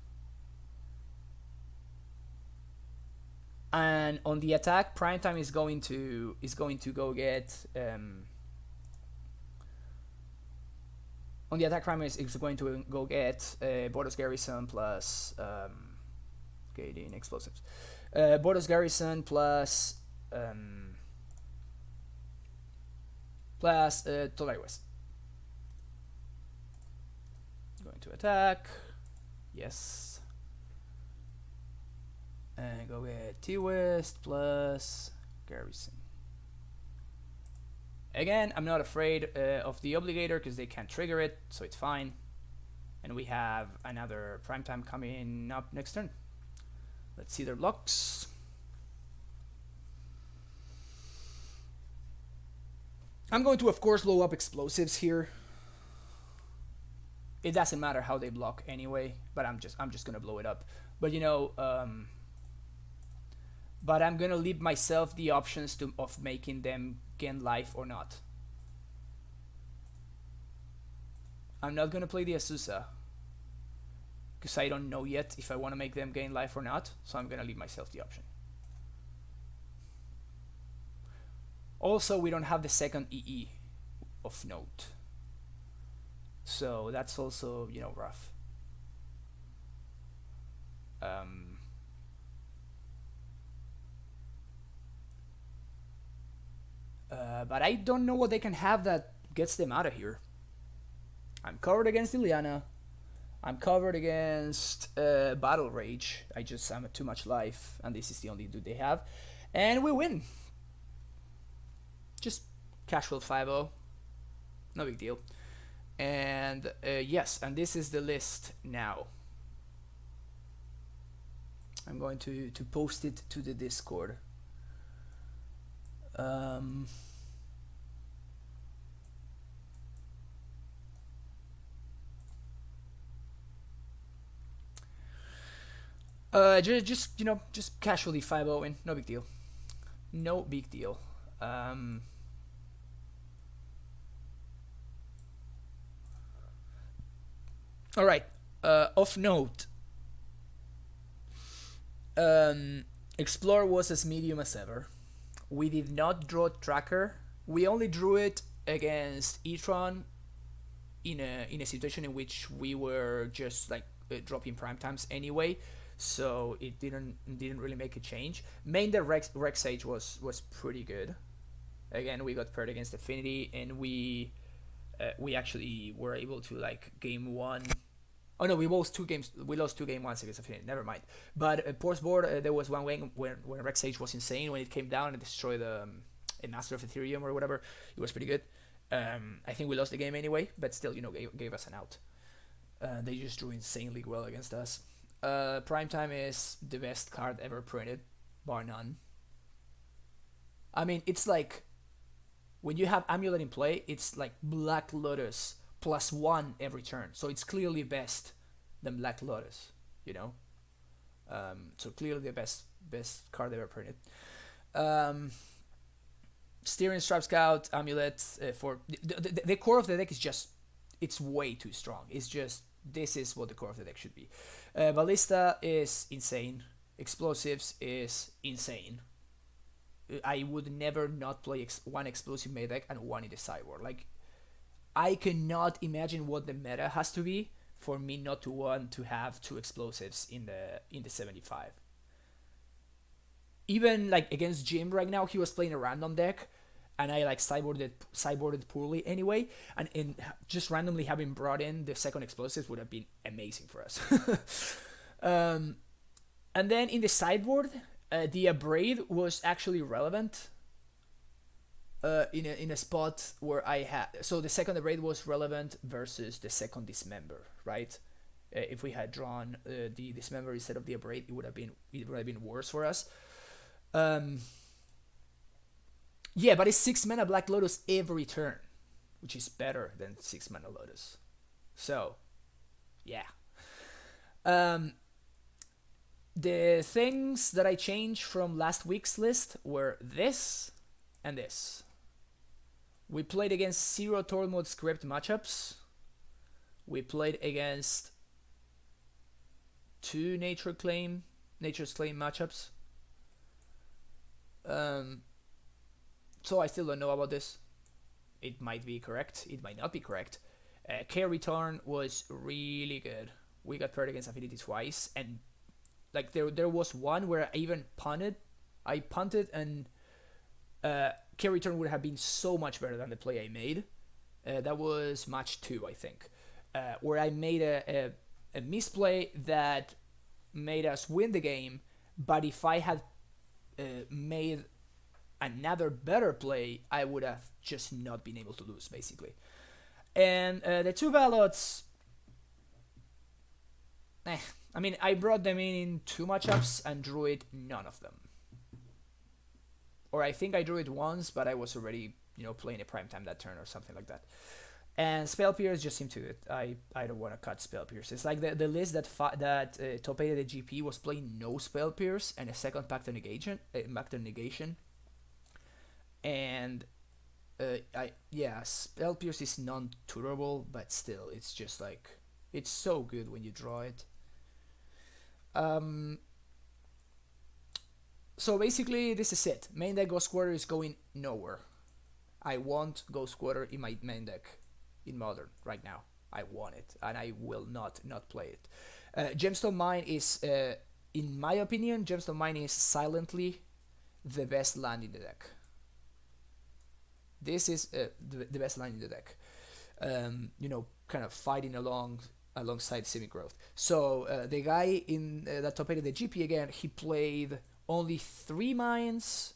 And on the attack, prime time is going to go get on the attack, prime is going to go get Bordos Garrison plus gating explosives. Bordos Garrison plus Tolai West. Going to attack. Yes. And go get T-West plus Garrison. Again, I'm not afraid of the Obligator because they can't trigger it, so it's fine. And we have another prime time coming up next turn. Let's see their blocks. I'm going to, of course, blow up explosives here. It doesn't matter how they block anyway, but I'm just gonna blow it up. But you know, but I'm gonna leave myself the options of making them gain life or not. I'm not gonna play the Azusa because I don't know yet if I want to make them gain life or not, so I'm gonna leave myself the option. Also, we don't have the second EE of note, so that's also, you know, rough. But I don't know what they can have that gets them out of here. I'm covered against Ileana. I'm covered against Battle Rage. I'm at too much life, and this is the only dude they have. And we win. Just casual 5-0. No big deal. And yes, and this is the list now. I'm going to post it to the Discord. Just you know, just casually 5-0 in, no big deal. No big deal. All right. Of note, Explore was as medium as ever. We did not draw Tracker. We only drew it against Tron in a situation in which we were just like dropping prime times anyway, so it didn't really make a change. The Rex Sage was pretty good. Again, we got paired against Affinity, and we actually were able to like game one. Oh no, we lost 2 games. We lost 2 game ones against Affinity. Never mind. But post board, there was one game when Rex Sage was insane when it came down and destroyed a Master of Ethereum or whatever. It was pretty good. I think we lost the game anyway, but still, you know, gave us an out. They just drew insanely well against us. Primetime is the best card ever printed, bar none. I mean, it's like when you have Amulet in play, it's like Black Lotus +1 every turn, so it's clearly best than Black Lotus, you know. So clearly the best card ever printed. Steering, Stripe Scout, Amulet for the core of the deck is just, it's way too strong. It's just, this is what the core of the deck should be. Ballista is insane. Explosives is insane. I would never not play one explosive main deck and one in the sideboard. Like, I cannot imagine what the meta has to be for me not to want to have 2 explosives in the 75. Even like against Jim right now, he was playing a random deck, and I like sideboarded poorly anyway, and in just randomly having brought in the second explosives would have been amazing for us. And then in the sideboard, the Abrade was actually relevant. In a spot where I had, so the second Abrade was relevant versus the second Dismember, right? If we had drawn the Dismember instead of the Abrade, it would have been worse for us. Yeah, but it's 6 mana Black Lotus every turn, which is better than 6 mana Lotus. So, yeah. The things that I changed from last week's list were this and this. We played against 0 Torn Mode script matchups. We played against 2 Nature's Claim matchups. So I still don't know about this. It might be correct. It might not be correct. Carry Turn was really good. We got paired against Affinity twice, and like there was one where I even punted. I punted, and Carry Turn would have been so much better than the play I made. That was match 2, I think, where I made a misplay that made us win the game. But if I had made another better play, I would have just not been able to lose, basically. And the 2 ballots, I mean, I brought them in 2 matchups and drew it none of them. Or I think I drew it once, but I was already, playing a primetime that turn or something like that. And Spell Pierce just seemed to it. I don't want to cut Spell Pierce. It's like the list that top 8 at the GP was playing no Spell Pierce and a second Pact of Negation. And Spell Pierce is non-tutorable, but still, it's just like, it's so good when you draw it. So basically, this is it. Main deck Ghost Quarter is going nowhere. I want Ghost Quarter in my main deck in Modern right now. I want it, and I will not play it. Gemstone Mine is, in my opinion, Gemstone Mine is silently the best land in the deck. This is the best land in the deck. Kind of fighting alongside Simic Growth. So the guy in that top 8 of the GP again, he played only 3 mines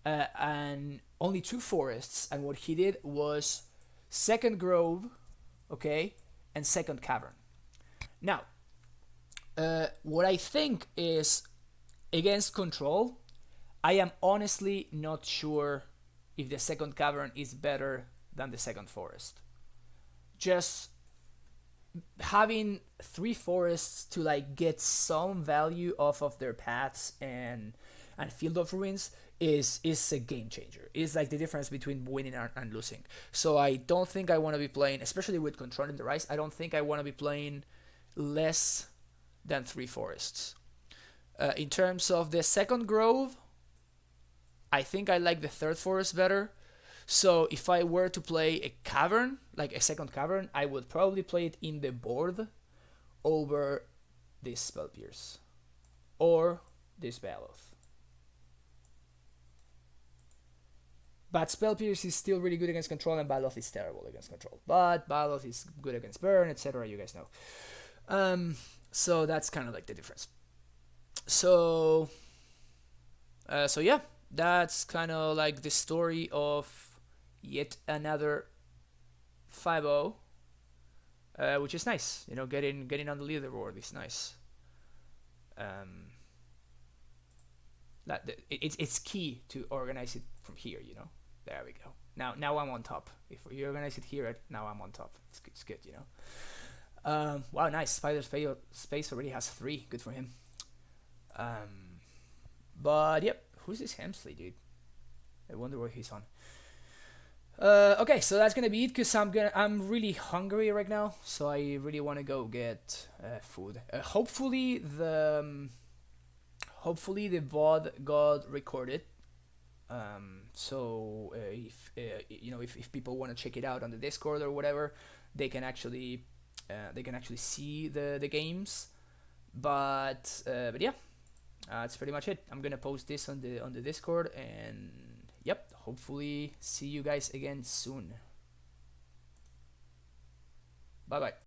and only 2 forests, and what he did was second Grove, okay, and second Cavern. Now, what I think is against control, I am honestly not sure if the second Cavern is better than the second forest. Just having 3 forests to like get some value off of their paths and Field of Ruins is a game changer. It's like the difference between winning and losing. So I don't think I want to be playing, especially with Control in the Rise, I don't think I want to be playing less than 3 forests. In terms of the second Grove, I think I like the third forest better. So if I were to play a cavern, like a second cavern, I would probably play it in the board over this Spell Pierce or this Baloth. But Spell Pierce is still really good against control, and Baloth is terrible against control. But Baloth is good against burn, etc. You guys know. So that's kind of like the difference. So yeah, that's kind of like the story of yet another 5-0, which is nice. Getting on the leaderboard is nice. It's key to organize it from here. There we go. Now I'm on top. If you organize it here, now I'm on top. It's good. Wow, nice. Spider Space already has 3. Good for him. But yep, who's this Hemsley dude? I wonder what he's on. Okay, so that's gonna be it, because I'm really hungry right now, so I really want to go get food. Hopefully the VOD got recorded. So if people want to check it out on the Discord or whatever, they can actually see the games. But yeah, that's pretty much it. I'm gonna post this on the Discord, and yep, hopefully see you guys again soon. Bye bye.